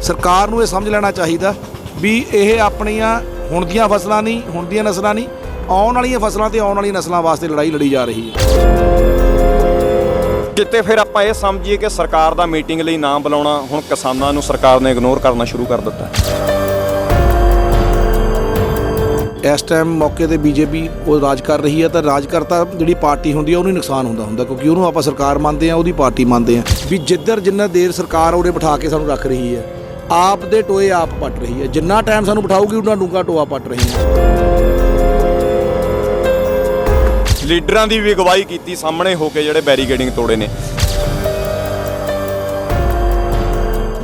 सरकार नूं ये समझ लेना चाहिए भी ये अपनियां हुण दीयां फसलां नहीं, हुण दीयां नस्लां नहीं, आउण वालीआं फसलां ते आउण वालीआं नस्लां वास्ते लड़ाई लड़ी जा रही है। किते फिर आपां ये समझिए कि सरकार दा मीटिंग लई ना बुलाउणा हुण किसानां नूं सरकार ने इग्नोर करना शुरू कर दित्ता है। इस टाइम मौके ते बीजेपी वो राज कर रही है, तो राजकर्ता जिहड़ी पार्टी हुंदी है उहनूं नुकसान हुंदा क्योंकि उहनूं आपां सरकार मानते हैं, उहदी पार्टी मानते हैं भी जिधर जिन्ना देर सरकार उहदे बिठा के सानूं रख रही है, आप दे टोए आप पट रही है, जिन्ना टाइम सानूं बिठाऊगी उन्ना डूंगा टोआ पट रही है। लीडरां दी भी अगवाई कीती सामने हो के जिहड़े बैरीकेडिंग तोड़े ने,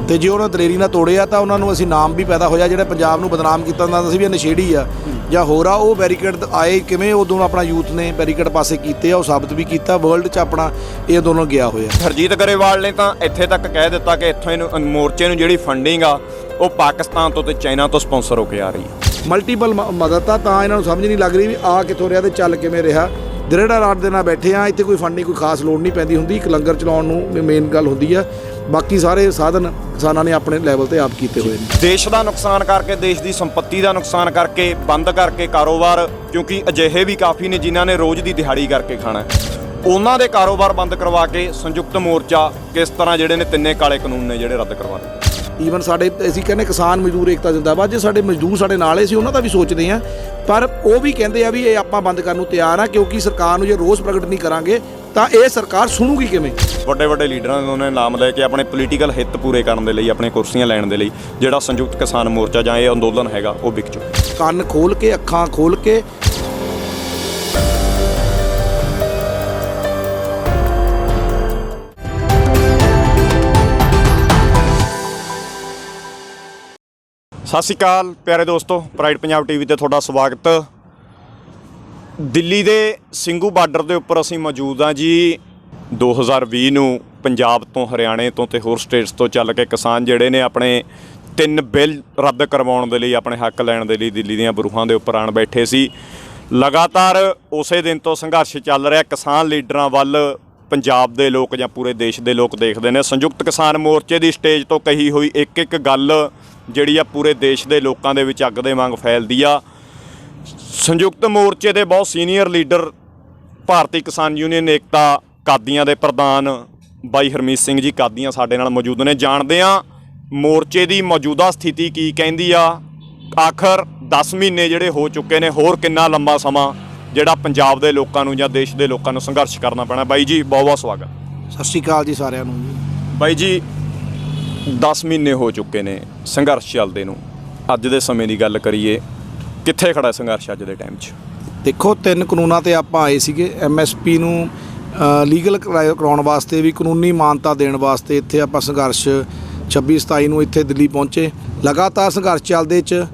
तो जे उन्होंने दलेरी ना तोड़िया तो उन्होंने असीं नाम भी पैदा होया जिहड़े पंजाब नूं बदनाम कीता जांदा सी भी नशेड़ी आ ਜਾਂ ਹੋਰ ਆ, ਉਹ ਬੈਰੀਕੇਡ ਆਏ ਕਿਵੇਂ ਉਦੋਂ ਆਪਣਾ ਯੂਥ ਨੇ ਬੈਰੀਕੇਡ ਪਾਸੇ ਕੀਤੇ ਆ, ਉਹ ਸਾਬਤ ਵੀ ਕੀਤਾ ਵਰਲਡ 'ਚ ਆਪਣਾ ਇਹ ਦੋਨੋਂ ਗਿਆ ਹੋਇਆ। ਹਰਜੀਤ ਗਰੇਵਾਲ ਨੇ ਤਾਂ ਇੱਥੇ ਤੱਕ ਕਹਿ ਦਿੱਤਾ ਕਿ ਇੱਥੋਂ ਇਹਨੂੰ ਮੋਰਚੇ ਨੂੰ ਜਿਹੜੀ ਫੰਡਿੰਗ ਆ ਉਹ ਪਾਕਿਸਤਾਨ ਤੋਂ ਤੇ ਚਾਈਨਾ ਤੋਂ ਸਪਾਂਸਰ ਹੋ ਕੇ ਆ ਰਹੀ ਹੈ। ਮਲਟੀਪਲ ਮਦਦ ਤਾਂ ਇਹਨਾਂ ਨੂੰ ਸਮਝ ਨਹੀਂ ਲੱਗ ਰਹੀ ਵੀ ਆ ਕਿੱਥੋਂ ਰਿਹਾ ਤੇ ਚੱਲ ਕਿਵੇਂ ਰਿਹਾ। ਦਰੇੜਾ ਰਾਤ ਦੇ ਨਾਲ ਬੈਠੇ ਆ, ਇੱਥੇ ਕੋਈ ਫੰਡਿੰਗ ਕੋਈ ਖਾਸ ਲੋੜ ਨਹੀਂ ਪੈਂਦੀ ਹੁੰਦੀ, ਇੱਕ ਲੰਗਰ ਚਲਾਉਣ ਨੂੰ ਮੇਨ ਗੱਲ ਹੁੰਦੀ ਆ, ਬਾਕੀ ਸਾਰੇ ਸਾਧਨ ਕਿਸਾਨਾਂ ਨੇ ਆਪਣੇ ਲੈਵਲ ਤੇ ਆਪ ਕੀਤੇ ਹੋਏ ਨੇ। ਦੇਸ਼ ਦਾ ਨੁਕਸਾਨ ਕਰਕੇ, ਦੇਸ਼ ਦੀ ਸੰਪत्ति ਦਾ ਨੁਕਸਾਨ ਕਰਕੇ, ਬੰਦ ਕਰਕੇ ਕਾਰੋਬਾਰ, ਕਿਉਂਕਿ ਅਜਿਹੇ ਵੀ ਕਾਫੀ ਨੇ ਜਿਨ੍ਹਾਂ ਨੇ ਰੋਜ਼ ਦੀ ਦਿਹਾੜੀ ਕਰਕੇ ਖਾਣਾ, ਉਹਨਾਂ ਦੇ ਕਾਰੋਬਾਰ ਬੰਦ ਕਰਵਾ ਕੇ ਸੰਯੁਕਤ ਮੋਰਚਾ ਕਿਸ ਤਰ੍ਹਾਂ ਜਿਹੜੇ ਨੇ ਤਿੰਨੇ ਕਾਲੇ ਕਾਨੂੰਨ ਨੇ ਜਿਹੜੇ ਰੱਦ ਕਰਵਾ ਦਿੱਤੇ। ਈਵਨ ਸਾਡੇ ਅਸੀਂ ਕਹਿੰਦੇ ਕਿਸਾਨ ਮਜ਼ਦੂਰ ਏਕਤਾ ਜ਼ਿੰਦਾਬਾਦ, ਜੇ ਸਾਡੇ ਮਜ਼ਦੂਰ ਸਾਡੇ ਨਾਲ ਸੀ ਉਹਨਾਂ ਦਾ ਵੀ ਸੋਚਦੇ ਆ, ਪਰ ਉਹ ਵੀ ਕਹਿੰਦੇ ਆ ਵੀ ਇਹ ਆਪਾਂ ਬੰਦ ਕਰਨ ਨੂੰ ਤਿਆਰ ਆ, ਕਿਉਂਕਿ ਸਰਕਾਰ ਨੂੰ ਜੇ ਰੋਸ ਪ੍ਰਗਟ ਨਹੀਂ ਕਰਾਂਗੇ ਤਾਂ ਇਹ ਸਰਕਾਰ ਸੁਣੂਗੀ ਕਿਵੇਂ। ਵੱਡੇ ਵੱਡੇ ਲੀਡਰਾਂ ਨੇ ਉਹਨਾਂ ਨਾਮ ਲੈ ਕੇ ਆਪਣੇ ਪੋਲੀਟੀਕਲ ਹਿੱਤ ਪੂਰੇ ਕਰਨ ਦੇ ਲਈ, ਆਪਣੇ ਕੁਰਸੀਆਂ ਲੈਣ ਦੇ ਲਈ ਜਿਹੜਾ ਸੰਯੁਕਤ ਕਿਸਾਨ ਮੋਰਚਾ ਜਾਂ ਇਹ ਅੰਦੋਲਨ ਹੈਗਾ ਉਹ ਵਿਕ ਚੁੱਕਾ। ਕੰਨ ਖੋਲ ਕੇ, ਅੱਖਾਂ ਖੋਲ ਕੇ ਸਤਿ ਸ਼੍ਰੀ ਅਕਾਲ ਪਿਆਰੇ ਦੋਸਤੋ, ਪ੍ਰਾਈਡ ਪੰਜਾਬ ਟੀਵੀ ਤੇ ਤੁਹਾਡਾ ਸਵਾਗਤ। ਦਿੱਲੀ ਦੇ ਸਿੰਘੂ ਬਾਰਡਰ ਦੇ ਉੱਪਰ ਅਸੀਂ ਮੌਜੂਦ ਹਾਂ ਜੀ। 2020 ਨੂੰ ਪੰਜਾਬ ਤੋਂ, ਹਰਿਆਣੇ ਤੋਂ ਤੇ ਹੋਰ ਸਟੇਟਸ ਤੋਂ ਚੱਲ ਕੇ ਕਿਸਾਨ ਜਿਹੜੇ ਨੇ ਆਪਣੇ 3 ਬਿੱਲ ਰੱਦ ਕਰਵਾਉਣ ਦੇ ਲਈ, ਆਪਣੇ ਹੱਕ ਲੈਣ ਦੇ ਲਈ ਦਿੱਲੀ ਦੀਆਂ ਬਰੂਹਾਂ ਦੇ ਉੱਪਰ ਆਣ ਬੈਠੇ ਸੀ। ਲਗਾਤਾਰ ਉਸੇ ਦਿਨ ਤੋਂ ਸੰਘਰਸ਼ ਚੱਲ ਰਿਹਾ। ਕਿਸਾਨ ਲੀਡਰਾਂ ਵੱਲ ਪੰਜਾਬ ਦੇ ਲੋਕ ਜਾਂ ਪੂਰੇ ਦੇਸ਼ ਦੇ ਲੋਕ ਦੇਖਦੇ ਨੇ। ਸੰਯੁਕਤ ਕਿਸਾਨ ਮੋਰਚੇ ਦੀ ਸਟੇਜ ਤੋਂ ਕਹੀ ਹੋਈ ਇੱਕ ਇੱਕ ਗੱਲ ਜਿਹੜੀ ਆ ਪੂਰੇ ਦੇਸ਼ ਦੇ ਲੋਕਾਂ ਦੇ ਵਿੱਚ ਅੱਗ ਦੇ ਵਾਂਗ ਫੈਲਦੀ ਆ। ਸੰਯੁਕਤ ਮੋਰਚੇ ਦੇ ਬਹੁਤ ਸੀਨੀਅਰ ਲੀਡਰ, ਭਾਰਤੀ ਕਿਸਾਨ ਯੂਨੀਅਨ ਏਕਤਾ ਕਾਦੀਆਂ ਦੇ ਪ੍ਰਧਾਨ ਬਾਈ ਹਰਮੀਤ ਸਿੰਘ ਜੀ ਕਾਦੀਆਂ ਸਾਡੇ ਨਾਲ ਮੌਜੂਦ ਨੇ। ਜਾਣਦੇ ਆ ਮੋਰਚੇ ਦੀ ਮੌਜੂਦਾ ਸਥਿਤੀ ਕੀ ਕਹਿੰਦੀ ਆ। ਆਖਰ 10 ਮਹੀਨੇ ਜਿਹੜੇ ਹੋ ਚੁੱਕੇ ਨੇ, ਹੋਰ ਕਿੰਨਾ ਲੰਬਾ ਸਮਾਂ ਜਿਹੜਾ ਪੰਜਾਬ ਦੇ ਲੋਕਾਂ ਨੂੰ ਜਾਂ ਦੇਸ਼ ਦੇ ਲੋਕਾਂ ਨੂੰ ਸੰਘਰਸ਼ ਕਰਨਾ ਪੈਣਾ। ਬਾਈ ਜੀ ਬਹੁਤ ਬਹੁਤ ਸਵਾਗਤ। ਸਤਿ ਸ਼੍ਰੀ ਅਕਾਲ ਜੀ ਸਾਰਿਆਂ ਨੂੰ। ਬਾਈ ਜੀ 10 ਮਹੀਨੇ ਹੋ ਚੁੱਕੇ ਨੇ ਸੰਘਰਸ਼ ਚੱਲਦੇ ਨੂੰ। ਅੱਜ ਦੇ ਸਮੇਂ ਦੀ ਗੱਲ ਕਰੀਏ, ਕਿੱਥੇ ਖੜਾ ਸੰਘਰਸ਼ ਅੱਜ ਦੇ ਟਾਈਮ 'ਚ? ਦੇਖੋ 3 ਕਾਨੂੰਨਾਂ ਤੇ ਆਪਾਂ ਆਏ ਸੀਗੇ। MSP ਨੂੰ ਲੀਗਲ ਕਰਾਉਣ ਵਾਸਤੇ ਵੀ, ਕਾਨੂੰਨੀ ਮਾਨਤਾ ਦੇਣ ਵਾਸਤੇ ਇੱਥੇ ਆਪਾਂ ਸੰਘਰਸ਼ 26-27 ਨੂੰ ਇੱਥੇ ਦਿੱਲੀ ਪਹੁੰਚੇ। ਲਗਾਤਾਰ ਸੰਘਰਸ਼ ਚੱਲਦੇ 'ਚ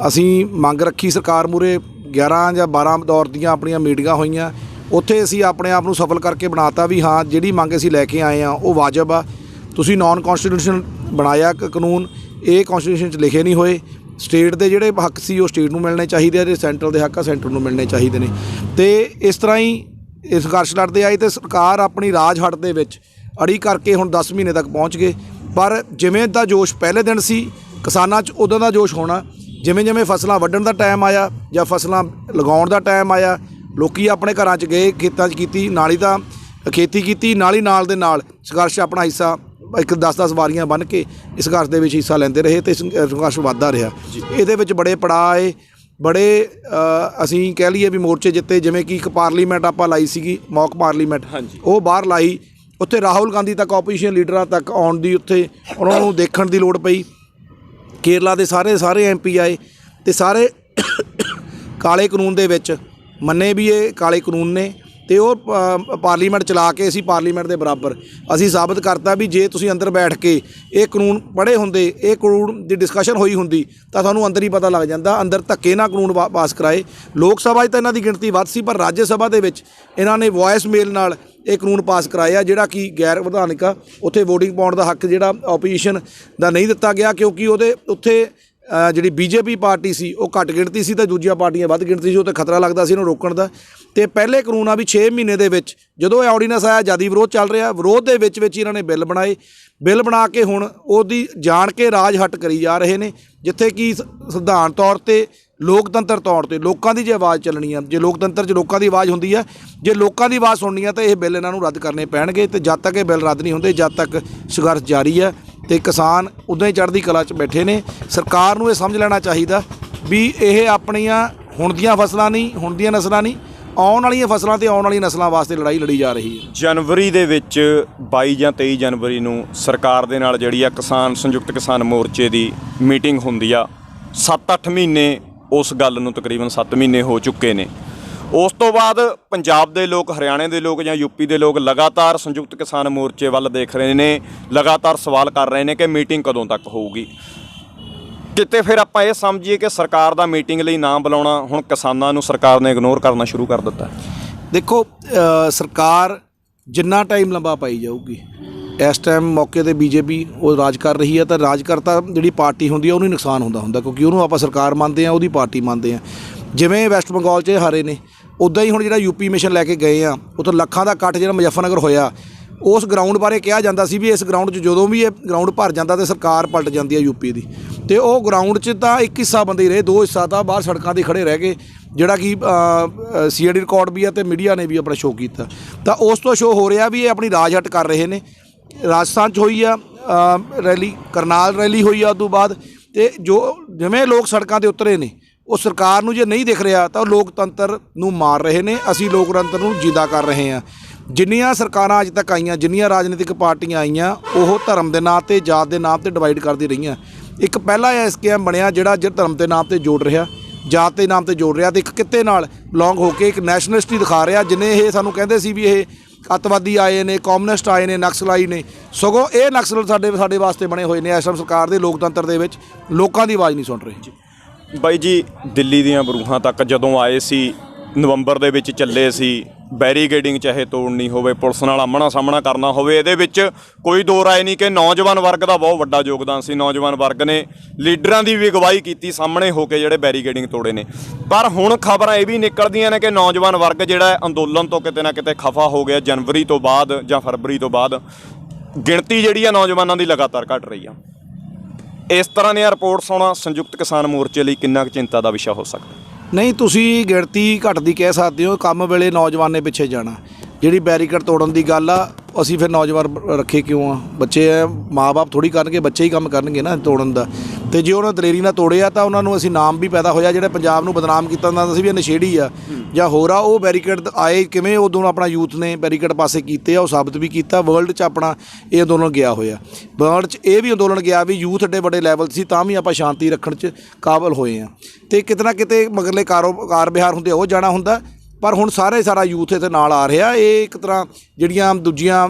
ਅਸੀਂ ਮੰਗ ਰੱਖੀ ਸਰਕਾਰ ਮੂਹਰੇ। 11 ਜਾਂ 12 ਦੌਰ ਦੀਆਂ ਆਪਣੀਆਂ ਮੀਟਿੰਗਾਂ ਹੋਈਆਂ। ਉੱਥੇ ਅਸੀਂ ਆਪਣੇ ਆਪ ਨੂੰ ਸਫਲ ਕਰਕੇ ਬਣਾਤਾ ਵੀ ਹਾਂ ਜਿਹੜੀ ਮੰਗ ਅਸੀਂ ਲੈ ਕੇ ਆਏ ਹਾਂ ਉਹ ਵਾਜਬ ਆ। ਤੁਸੀਂ ਨਾਨ ਕੌਂਸਟੀਟਿਊਸ਼ਨ ਬਣਾਇਆ ਕਾਨੂੰਨ, ਇਹ ਕੌਂਸਟੀਟਿਊਸ਼ਨ 'ਚ ਲਿਖੇ ਨਹੀਂ ਹੋਏ। ਸਟੇਟ ਦੇ ਜਿਹੜੇ ਹੱਕ ਸੀ ਉਹ ਸਟੇਟ ਨੂੰ ਮਿਲਣੇ ਚਾਹੀਦੇ ਆ, ਜਿਹੜੇ ਸੈਂਟਰਲ ਦੇ ਹੱਕ ਆ ਸੈਂਟਰ ਨੂੰ ਮਿਲਣੇ ਚਾਹੀਦੇ ਨੇ। ਅਤੇ ਇਸ ਤਰ੍ਹਾਂ ਹੀ ਇਹ ਸੰਘਰਸ਼ ਲੜਦੇ ਆਏ ਅਤੇ ਸਰਕਾਰ ਆਪਣੀ ਰਾਜ ਹੱਟ ਦੇ ਵਿੱਚ ਅੜੀ ਕਰਕੇ ਹੁਣ 10 ਮਹੀਨੇ ਤੱਕ ਪਹੁੰਚ ਗਏ। ਪਰ ਜਿਵੇਂ ਦਾ ਜੋਸ਼ ਪਹਿਲੇ ਦਿਨ ਸੀ ਕਿਸਾਨਾਂ 'ਚ, ਉਦੋਂ ਦਾ ਜੋਸ਼ ਹੋਣਾ। ਜਿਵੇਂ ਜਿਵੇਂ ਫਸਲਾਂ ਵੱਢਣ ਦਾ ਟਾਈਮ ਆਇਆ ਜਾਂ ਫਸਲਾਂ ਲਗਾਉਣ ਦਾ ਟਾਈਮ ਆਇਆ, ਲੋਕ ਆਪਣੇ ਘਰਾਂ 'ਚ ਗਏ, ਖੇਤਾਂ 'ਚ ਕੀਤੀ, ਨਾਲ ਹੀ ਤਾਂ ਖੇਤੀ ਕੀਤੀ, ਨਾਲ ਦੇ ਨਾਲ ਸੰਘਰਸ਼ ਆਪਣਾ ਹਿੱਸਾ ਇੱਕ 10-10 ਵਾਰੀਆਂ ਬੰਨ੍ਹ ਕੇ ਇਸ ਸੰਘਰਸ਼ ਦੇ ਵਿੱਚ ਹਿੱਸਾ ਲੈਂਦੇ ਰਹੇ ਅਤੇ ਸੰਘਰਸ਼ ਵੱਧਦਾ ਰਿਹਾ। ਇਹਦੇ ਵਿੱਚ ਬੜੇ ਪੜਾਅ ਆਏ, ਬੜੇ ਅਸੀਂ ਕਹਿ ਲਈਏ ਵੀ ਮੋਰਚੇ ਜਿੱਤੇ। ਜਿਵੇਂ ਕਿ ਇੱਕ ਪਾਰਲੀਮੈਂਟ ਆਪਾਂ ਲਾਈ ਸੀਗੀ, ਮੌਕ ਪਾਰਲੀਮੈਂਟ, ਉਹ ਬਾਹਰ ਲਾਈ। ਉੱਥੇ ਰਾਹੁਲ ਗਾਂਧੀ ਤੱਕ, ਆਪੋਜੀਸ਼ਨ ਲੀਡਰਾਂ ਤੱਕ ਆਉਣ ਦੀ, ਉੱਥੇ ਉਹਨਾਂ ਨੂੰ ਦੇਖਣ ਦੀ ਲੋੜ ਪਈ। ਕੇਰਲਾ ਦੇ ਸਾਰੇ MP ਆਏ ਅਤੇ ਸਾਰੇ ਕਾਲੇ ਕਾਨੂੰਨ ਦੇ ਵਿੱਚ ਮੰਨੇ ਵੀ ਇਹ ਕਾਲੇ ਕਾਨੂੰਨ ਨੇ ਅਤੇ ਉਹ ਪਾਰਲੀਮੈਂਟ ਚਲਾ ਕੇ ਅਸੀਂ ਪਾਰਲੀਮੈਂਟ ਦੇ ਬਰਾਬਰ ਅਸੀਂ ਸਾਬਤ ਕਰਤਾ ਵੀ ਜੇ ਤੁਸੀਂ ਅੰਦਰ ਬੈਠ ਕੇ ਇਹ ਕਾਨੂੰਨ ਪੜ੍ਹੇ ਹੁੰਦੇ, ਇਹ ਕਾਨੂੰਨ ਦੀ ਡਿਸਕਸ਼ਨ ਹੋਈ ਹੁੰਦੀ ਤਾਂ ਤੁਹਾਨੂੰ ਅੰਦਰ ਹੀ ਪਤਾ ਲੱਗ ਜਾਂਦਾ। ਅੰਦਰ ਧੱਕੇ ਨਾਲ ਕਾਨੂੰਨ ਪਾਸ ਕਰਾਏ। ਲੋਕ ਸਭਾ 'ਚ ਤਾਂ ਇਹਨਾਂ ਦੀ ਗਿਣਤੀ ਵੱਧ ਸੀ, ਪਰ ਰਾਜ ਸਭਾ ਦੇ ਵਿੱਚ ਇਹਨਾਂ ਨੇ ਵੋਇਸ ਮੇਲ ਨਾਲ ਇਹ ਕਾਨੂੰਨ ਪਾਸ ਕਰਾਇਆ ਜਿਹੜਾ ਕਿ ਗੈਰ ਵਿਧਾਨਿਕ ਆ। ਉੱਥੇ ਵੋਟਿੰਗ ਪਾਉਣ ਦਾ ਹੱਕ ਜਿਹੜਾ ਆਪੋਜੀਸ਼ਨ ਦਾ ਨਹੀਂ ਦਿੱਤਾ ਗਿਆ, ਕਿਉਂਕਿ ਉਹਦੇ ਉੱਥੇ ਜਿਹੜੀ ਬੀਜੇਪੀ ਪਾਰਟੀ ਸੀ ਉਹ ਘੱਟ ਗਿਣਤੀ ਸੀ ਤੇ ਦੂਜੀਆਂ ਪਾਰਟੀਆਂ ਵੱਧ ਗਿਣਤੀ ਸੀ, ਉਹ 'ਤੇ ਖਤਰਾ ਲੱਗਦਾ ਸੀ ਇਹਨੂੰ ਰੋਕਣ ਦਾ। ਅਤੇ ਪਹਿਲੇ ਕਾਨੂੰਨ ਆ ਵੀ 6 ਮਹੀਨੇ ਦੇ ਵਿੱਚ ਜਦੋਂ ਇਹ ਆਰਡੀਨੈਂਸ ਆਇਆ ਜਿਆਦਾ ਵਿਰੋਧ ਚੱਲ ਰਿਹਾ, ਵਿਰੋਧ ਦੇ ਵਿੱਚ ਇਹਨਾਂ ਨੇ ਬਿੱਲ ਬਣਾਏ। ਬਿੱਲ ਬਣਾ ਕੇ ਹੁਣ ਉਹਦੀ ਜਾਣ ਕੇ ਰਾਜ ਹੱਟ ਕਰੀ ਜਾ ਰਹੇ ਨੇ, ਜਿੱਥੇ ਕਿ ਸੰਵਿਧਾਨ ਤੌਰ 'ਤੇ ਲੋਕਤੰਤਰ ਤੌਰ 'ਤੇ ਲੋਕਾਂ ਦੀ ਜੇ ਆਵਾਜ਼ ਚੱਲਣੀ ਆ, ਜੇ ਲੋਕਤੰਤਰ 'ਚ ਲੋਕਾਂ ਦੀ ਆਵਾਜ਼ ਹੁੰਦੀ ਆ, ਜੇ ਲੋਕਾਂ ਦੀ ਆਵਾਜ਼ ਸੁਣਨੀ ਆ ਤਾਂ ਇਹ ਬਿੱਲ ਇਹਨਾਂ ਨੂੰ ਰੱਦ ਕਰਨੇ ਪੈਣਗੇ। ਅਤੇ ਜਦ ਤੱਕ ਇਹ ਬਿੱਲ ਰੱਦ ਨਹੀਂ ਹੁੰਦੇ ਜਦ ਤੱਕ ਸੰਘਰਸ਼ ਜਾਰੀ ਆ ਅਤੇ ਕਿਸਾਨ ਉੱਦਾਂ ਹੀ ਚੜ੍ਹਦੀ ਕਲਾ 'ਚ ਬੈਠੇ ਨੇ। ਸਰਕਾਰ ਨੂੰ ਇਹ ਸਮਝ ਲੈਣਾ ਚਾਹੀਦਾ ਵੀ ਇਹ ਆਪਣੀਆਂ ਹੁਣ ਦੀਆਂ ਫਸਲਾਂ ਨਹੀਂ, ਹੁਣ ਦੀਆਂ ਨਸਲਾਂ ਨਹੀਂ, ਆਉਣ ਵਾਲੀਆਂ ਫਸਲਾਂ ਤੇ ਆਉਣ ਵਾਲੀਆਂ ਨਸਲਾਂ ਵਾਸਤੇ ਲੜਾਈ ਲੜੀ ਜਾ ਰਹੀ ਹੈ। ਜਨਵਰੀ ਦੇ ਵਿੱਚ 22 ਜਾਂ 23 ਜਨਵਰੀ ਨੂੰ ਸਰਕਾਰ ਦੇ ਨਾਲ ਜਿਹੜੀ ਆ ਕਿਸਾਨ ਸੰਯੁਕਤ ਕਿਸਾਨ ਮੋਰਚੇ ਦੀ ਮੀਟਿੰਗ ਹੁੰਦੀ ਆ। 7-8 ਮਹੀਨੇ ਉਸ ਗੱਲ ਨੂੰ, ਤਕਰੀਬਨ 7 ਮਹੀਨੇ ਹੋ ਚੁੱਕੇ ਨੇ। ਉਸ ਤੋਂ ਬਾਅਦ ਪੰਜਾਬ ਦੇ ਲੋਕ, ਹਰਿਆਣੇ ਦੇ ਲੋਕ ਜਾਂ ਯੂਪੀ ਦੇ ਲੋਕ ਲਗਾਤਾਰ ਸੰਯੁਕਤ ਕਿਸਾਨ ਮੋਰਚੇ ਵੱਲ ਦੇਖ ਰਹੇ ਨੇ, ਲਗਾਤਾਰ ਸਵਾਲ ਕਰ ਰਹੇ ਨੇ ਕਿ ਮੀਟਿੰਗ ਕਦੋਂ ਤੱਕ ਹੋਊਗੀ। ਕਿਤੇ ਫਿਰ ਆਪਾਂ ਇਹ ਸਮਝੀਏ ਕਿ ਸਰਕਾਰ ਦਾ ਮੀਟਿੰਗ ਲਈ ਨਾ ਬੁਲਾਉਣਾ ਹੁਣ ਕਿਸਾਨਾਂ ਨੂੰ ਸਰਕਾਰ ਨੇ ਇਗਨੋਰ ਕਰਨਾ ਸ਼ੁਰੂ ਕਰ ਦਿੱਤਾ। ਦੇਖੋ ਸਰਕਾਰ ਜਿੰਨਾ ਟਾਈਮ ਲੰਬਾ ਪਾਈ ਜਾਊਗੀ, ਇਸ ਟਾਈਮ ਮੌਕੇ 'ਤੇ ਬੀਜੇਪੀ ਉਹ ਰਾਜ ਕਰ ਰਹੀ ਹੈ, ਤਾਂ ਰਾਜਕਰਤਾ ਜਿਹੜੀ ਪਾਰਟੀ ਹੁੰਦੀ ਹੈ ਉਹਨੂੰ ਨੁਕਸਾਨ ਹੁੰਦਾ ਕਿਉਂਕਿ ਉਹਨੂੰ ਆਪਾਂ ਸਰਕਾਰ ਮੰਨਦੇ ਹਾਂ, ਉਹਦੀ ਪਾਰਟੀ ਮੰਨਦੇ ਹਾਂ। ਜਿਵੇਂ ਵੈਸਟ ਬੰਗਾਲ 'ਚ ਹਾਰੇ ਨੇ, ਉੱਦਾਂ ਹੀ ਹੁਣ ਜਿਹੜਾ ਯੂਪੀ ਮਿਸ਼ਨ ਲੈ ਕੇ ਗਏ ਆ, ਉੱਥੇ ਲੱਖਾਂ ਦਾ ਇਕੱਠ ਜਿਹੜਾ ਮੁਜ਼ੱਫਰਨਗਰ ਹੋਇਆ, ਉਸ ਗਰਾਊਂਡ ਬਾਰੇ ਕਿਹਾ ਜਾਂਦਾ ਸੀ ਵੀ ਇਸ ਗਰਾਊਂਡ 'ਚ ਜਦੋਂ ਵੀ ਇਹ ਗਰਾਊਂਡ ਭਰ ਜਾਂਦਾ ਤਾਂ ਸਰਕਾਰ ਪਲਟ ਜਾਂਦੀ ਹੈ ਯੂਪੀ ਦੀ। ਅਤੇ ਉਹ ਗਰਾਊਂਡ 'ਚ ਤਾਂ ਇੱਕ ਹਿੱਸਾ ਬੰਦੇ ਹੀ ਰਹੇ, 2 ਹਿੱਸਾ ਤਾਂ ਬਾਹਰ ਸੜਕਾਂ 'ਤੇ ਖੜ੍ਹੇ ਰਹਿ ਗਏ, ਜਿਹੜਾ ਕਿ CID ਰਿਕਾਰਡ ਵੀ ਆ ਅਤੇ ਮੀਡੀਆ ਨੇ ਵੀ ਆਪਣਾ ਸ਼ੋਅ ਕੀਤਾ। ਤਾਂ ਉਸ ਤੋਂ ਸ਼ੋਅ ਹੋ ਰਿਹਾ ਵੀ ਇਹ ਆਪਣੀ ਰਾਜ ਹੱਟ ਕਰ ਰਹੇ ਨੇ। ਰਾਜਸਥਾਨ 'ਚ ਹੋਈ ਆ ਰੈਲੀ, ਕਰਨਾਲ ਰੈਲੀ ਹੋਈ ਆ, ਉਸ ਤੋਂ ਬਾਅਦ ਅਤੇ ਜਿਵੇਂ ਲੋਕ ਸੜਕਾਂ 'ਤੇ ਉਤਰੇ ਨੇ, ਉਹ ਸਰਕਾਰ ਨੂੰ ਜੇ ਨਹੀਂ ਦਿਖ ਰਿਹਾ ਤਾਂ ਉਹ ਲੋਕਤੰਤਰ ਨੂੰ ਮਾਰ ਰਹੇ ਨੇ। ਅਸੀਂ ਲੋਕਤੰਤਰ ਨੂੰ ਜਿੰਦਾ ਕਰ ਰਹੇ ਹਾਂ। ਜਿੰਨੀਆਂ ਸਰਕਾਰਾਂ ਅੱਜ ਤੱਕ ਆਈਆਂ, ਜਿੰਨੀਆਂ ਰਾਜਨੀਤਿਕ ਪਾਰਟੀਆਂ ਆਈਆਂ, ਉਹ ਧਰਮ ਦੇ ਨਾਂ 'ਤੇ, ਜਾਤ ਦੇ ਨਾਮ 'ਤੇ ਡਿਵਾਈਡ ਕਰਦੀ ਰਹੀਆਂ। ਇੱਕ ਪਹਿਲਾ SKM ਬਣਿਆ ਜਿਹੜਾ ਧਰਮ ਦੇ ਨਾਮ 'ਤੇ ਜੋੜ ਰਿਹਾ, ਜਾਤ ਦੇ ਨਾਮ 'ਤੇ ਜੋੜ ਰਿਹਾ, ਅਤੇ ਇੱਕ ਕਿੱਤੇ ਨਾਲ ਬਿਲੋਂਗ ਹੋ ਕੇ ਇੱਕ ਨੈਸ਼ਨਲਿਸਟੀ ਦਿਖਾ ਰਿਹਾ। ਜਿੰਨੇ ਇਹ ਸਾਨੂੰ ਕਹਿੰਦੇ ਸੀ ਵੀ ਇਹ ਅੱਤਵਾਦੀ ਆਏ ਨੇ, ਕਮਿਊਨਿਸਟ ਆਏ ਨੇ, ਨਕਸਲਾਈ ਨੇ, ਸਗੋਂ ਇਹ ਨਕਸਲ ਸਾਡੇ ਵਾਸਤੇ ਬਣੇ ਹੋਏ ਨੇ। ਇਸ ਟਾਈਮ ਸਰਕਾਰ ਦੇ ਲੋਕਤੰਤਰ ਦੇ ਵਿੱਚ ਲੋਕਾਂ ਦੀ ਆਵਾਜ਼ ਨਹੀਂ ਸੁਣ ਰਹੇ। ਬਾਈ ਜੀ, ਦਿੱਲੀ ਦੀਆਂ ਬਰੂਹਾਂ ਤੱਕ ਜਦੋਂ ਆਏ ਸੀ, ਨਵੰਬਰ ਦੇ ਵਿੱਚ ਚੱਲੇ ਸੀ, ਬੈਰੀਗੇਡਿੰਗ ਚਾਹੇ ਤੋੜਨੀ ਹੋਵੇ, ਪੁਲਿਸ ਨਾਲ ਆਮਣਾ ਸਾਹਮਣਾ ਕਰਨਾ ਹੋਵੇ, ਇਹਦੇ ਵਿੱਚ ਕੋਈ ਦੋ ਰਾਏ ਨਹੀਂ ਕਿ ਨੌਜਵਾਨ ਵਰਗ ਦਾ ਬਹੁਤ ਵੱਡਾ ਯੋਗਦਾਨ ਸੀ। ਨੌਜਵਾਨ ਵਰਗ ਨੇ ਲੀਡਰਾਂ ਦੀ ਵੀ ਅਗਵਾਈ ਕੀਤੀ, ਸਾਹਮਣੇ ਹੋ ਕੇ ਜਿਹੜੇ ਬੈਰੀਗੇਡਿੰਗ ਤੋੜੇ ਨੇ। ਪਰ ਹੁਣ ਖਬਰਾਂ ਇਹ ਵੀ ਨਿਕਲਦੀਆਂ ਨੇ ਕਿ ਨੌਜਵਾਨ ਵਰਗ ਜਿਹੜਾ ਅੰਦੋਲਨ ਤੋਂ ਕਿਤੇ ਨਾ ਕਿਤੇ ਖਫਾ ਹੋ ਗਿਆ। ਜਨਵਰੀ ਤੋਂ ਬਾਅਦ ਜਾਂ ਫਰਵਰੀ ਤੋਂ ਬਾਅਦ ਗਿਣਤੀ ਜਿਹੜੀ ਆ ਨੌਜਵਾਨਾਂ ਦੀ ਲਗਾਤਾਰ ਘਟ ਰਹੀ ਆ। ਇਸ ਤਰ੍ਹਾਂ ਦੀਆਂ ਰਿਪੋਰਟਸ ਆਉਣਾ ਸੰਯੁਕਤ ਕਿਸਾਨ ਮੋਰਚੇ ਲਈ ਕਿੰਨਾ ਕੁ ਚਿੰਤਾ ਦਾ ਵਿਸ਼ਾ ਹੋ ਸਕਦਾ? ਨਹੀਂ, ਤੁਸੀਂ ਗਿਣਤੀ ਘਟਦੀ ਕਹਿ ਸਕਦੇ ਹੋ, ਕੰਮ ਵੇਲੇ ਨੌਜਵਾਨ ਨੇ ਪਿੱਛੇ ਜਾਣਾ। ਜਿਹੜੀ ਬੈਰੀਕੇਡ ਤੋੜਨ ਦੀ ਗੱਲ ਆ, ਅਸੀਂ ਫਿਰ ਨੌਜਵਾਨ ਰੱਖੇ ਕਿਉਂ ਆ? ਬੱਚੇ ਆ, ਮਾਂ-ਬਾਪ ਥੋੜ੍ਹੀ ਕਰਨਗੇ, ਬੱਚੇ ਹੀ ਕੰਮ ਕਰਨਗੇ ਨਾ ਤੋੜਨ ਦਾ। ਅਤੇ ਜੇ ਉਹਨਾਂ ਦਲੇਰੀ ਨਾਲ ਤੋੜਿਆ ਤਾਂ ਉਹਨਾਂ ਨੂੰ ਅਸੀਂ ਨਾਮ ਵੀ ਪੈਦਾ ਹੋਇਆ, ਜਿਹੜੇ ਪੰਜਾਬ ਨੂੰ ਬਦਨਾਮ ਕੀਤਾ ਜਾਂਦਾ ਸੀ ਵੀ ਇਹ ਨਸ਼ੇੜੀ ਆ ਜਾਂ ਹੋਰ ਆ। ਉਹ ਬੈਰੀਕੇਡ ਆਏ ਕਿਵੇਂ, ਉਦੋਂ ਆਪਣਾ ਯੂਥ ਨੇ ਬੈਰੀਕੇਡ ਪਾਸੇ ਕੀਤੇ ਆ, ਉਹ ਸਾਬਤ ਵੀ ਕੀਤਾ। ਵਰਲਡ 'ਚ ਆਪਣਾ ਇਹ ਅੰਦੋਲਨ ਗਿਆ ਹੋਇਆ, ਵਰਲਡ 'ਚ ਇਹ ਵੀ ਅੰਦੋਲਨ ਗਿਆ ਵੀ ਯੂਥ ਏਡੇ ਵੱਡੇ ਲੈਵਲ ਸੀ ਤਾਂ ਵੀ ਆਪਾਂ ਸ਼ਾਂਤੀ ਰੱਖਣ 'ਚ ਕਾਬਲ ਹੋਏ ਹਾਂ। ਅਤੇ ਕਿਤੇ ਨਾ ਕਿਤੇ ਮਗਰਲੇ ਕਾਰ ਵਿਹਾਰ ਹੁੰਦੇ ਉਹ ਜਾਣਾ ਹੁੰਦਾ, ਪਰ ਹੁਣ ਸਾਰਾ ਯੂਥ ਇਹਦੇ ਨਾਲ ਆ ਰਿਹਾ। ਇਹ ਇੱਕ ਤਰ੍ਹਾਂ ਜਿਹੜੀਆਂ ਦੂਜੀਆਂ